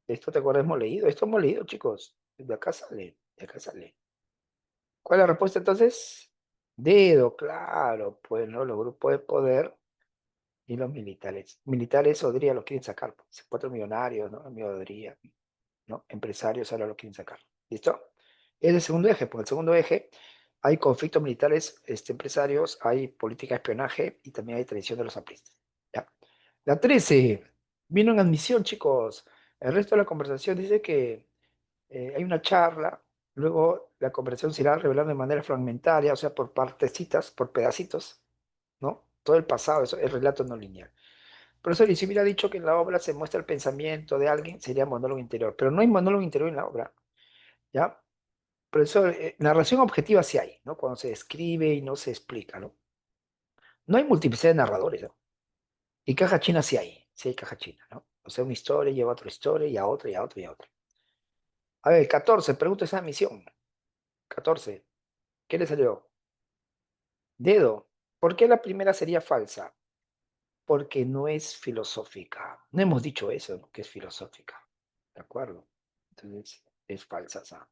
Esto te acuerdas, hemos leído. Esto hemos leído, chicos. De acá sale, de acá sale. ¿Cuál es la respuesta entonces? Dedo, claro, pues, ¿no? Los grupos de poder y los militares. Militares, Odría los quieren sacar, pues, 4 millonarios, ¿no? Amigo de Odría, ¿no? Empresarios ahora lo quieren sacar. ¿Listo? Es el segundo eje, porque el segundo eje hay conflictos militares, empresarios, hay política de espionaje y también hay traición de los apristas. ¿Ya? La 13 vino en admisión, chicos. El resto de la conversación dice que hay una charla, luego la conversación se irá revelando de manera fragmentaria, o sea, por partecitas, por pedacitos, ¿no? Todo el pasado, eso, el relato no lineal. Por eso, si hubiera dicho que en la obra se muestra el pensamiento de alguien, sería monólogo interior, pero no hay monólogo interior en la obra, ¿ya? Por eso, narración objetiva sí hay, ¿no? Cuando se describe y no se explica, ¿no? No hay multiplicidad de narradores, ¿no? Y caja china sí hay caja china, ¿no? O sea, una historia lleva a otra historia y a otra y a otra y a otra. A ver, 14, pregunta esa misión. 14, ¿qué le salió? Dedo. ¿Por qué la primera sería falsa? Porque no es filosófica. No hemos dicho eso, ¿no? Que es filosófica. ¿De acuerdo? Entonces, es falsa. Esa.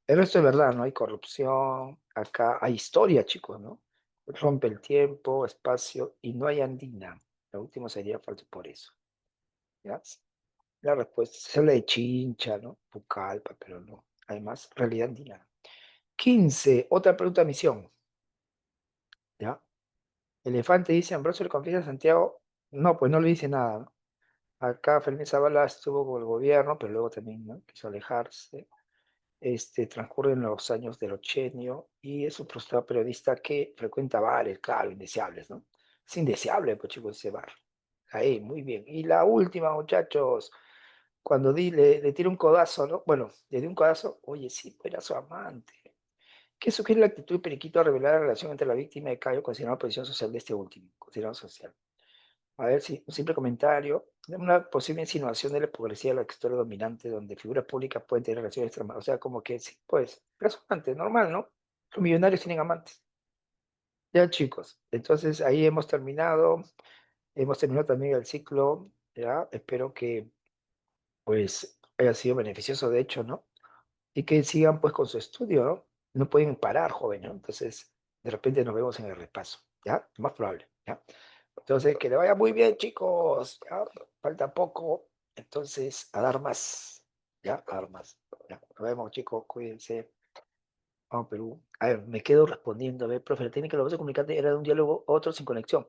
El resto es verdad, no hay corrupción. Acá hay historia, chicos, ¿no? Rompe el tiempo, espacio y no hay andina. La última sería falso por eso. ¿Ya? La respuesta se habla de Chincha, ¿no? Pucallpa, pero no. Además, realidad andina. 15. Otra pregunta de misión. ¿Ya? Elefante dice, Ambrosio le confiesa a Santiago. No, pues no le dice nada, ¿no? Acá Fermín Zavala estuvo con el gobierno, pero luego también, ¿no? Quiso alejarse. Transcurren los años del ochenio y es un frustrado periodista que frecuenta bares, claro, indeseables, ¿no? Es indeseable, pues chicos, ese bar. Ahí, muy bien. Y la última, muchachos, cuando le tira un codazo, ¿no? Bueno, le dio un codazo, oye, sí, pues era su amante. ¿Qué sugiere la actitud de Periquito a revelar la relación entre la víctima y Cayo, considerando la posición social de este último? Considerado social. A ver si un simple comentario, una posible insinuación de la hipocresía de la historia dominante, donde figuras públicas pueden tener relaciones extremas. O sea, como que sí, pues, pero es amante, normal, ¿no? Los millonarios tienen amantes. Ya, chicos, entonces ahí hemos terminado también el ciclo, ya, espero que, pues, haya sido beneficioso, de hecho, ¿no? Y que sigan, pues, con su estudio, ¿no? No pueden parar, joven, ¿no? Entonces, de repente nos vemos en el repaso, ¿ya? Más probable, ¿ya? Entonces, que le vaya muy bien, chicos. Ya, falta poco. Entonces, a dar más. Ya, a dar más. Ya, nos vemos, chicos. Cuídense. Vamos, Perú. A ver, me quedo respondiendo. A ver, profe, la técnica de la voz de comunicante era de un diálogo a otro sin conexión.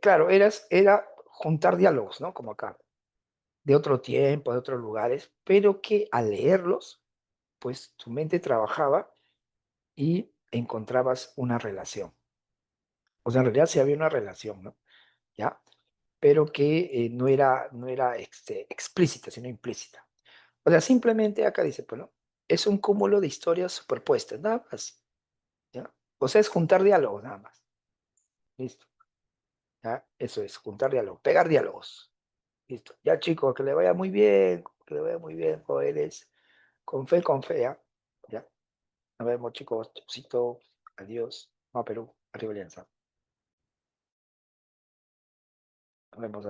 Claro, era juntar diálogos, ¿no? Como acá. De otro tiempo, de otros lugares, pero que al leerlos, pues tu mente trabajaba y encontrabas una relación. O sea, en realidad sí había una relación, ¿no? ¿Ya? Pero que no era explícita, sino implícita. O sea, simplemente acá dice, pues, ¿no? Es un cúmulo de historias superpuestas, nada más. ¿Ya? O sea, es juntar diálogos, nada más. Listo. ¿Ya? Eso es, juntar diálogos, pegar diálogos. Listo. Ya, chicos, que le vaya muy bien, que le vaya muy bien, jóvenes. Con fe, ¿ya? ¿Ya? Nos vemos, chicos. Chocito. Adiós. Vamos a Perú. Arriba Alianza. Nos vemos.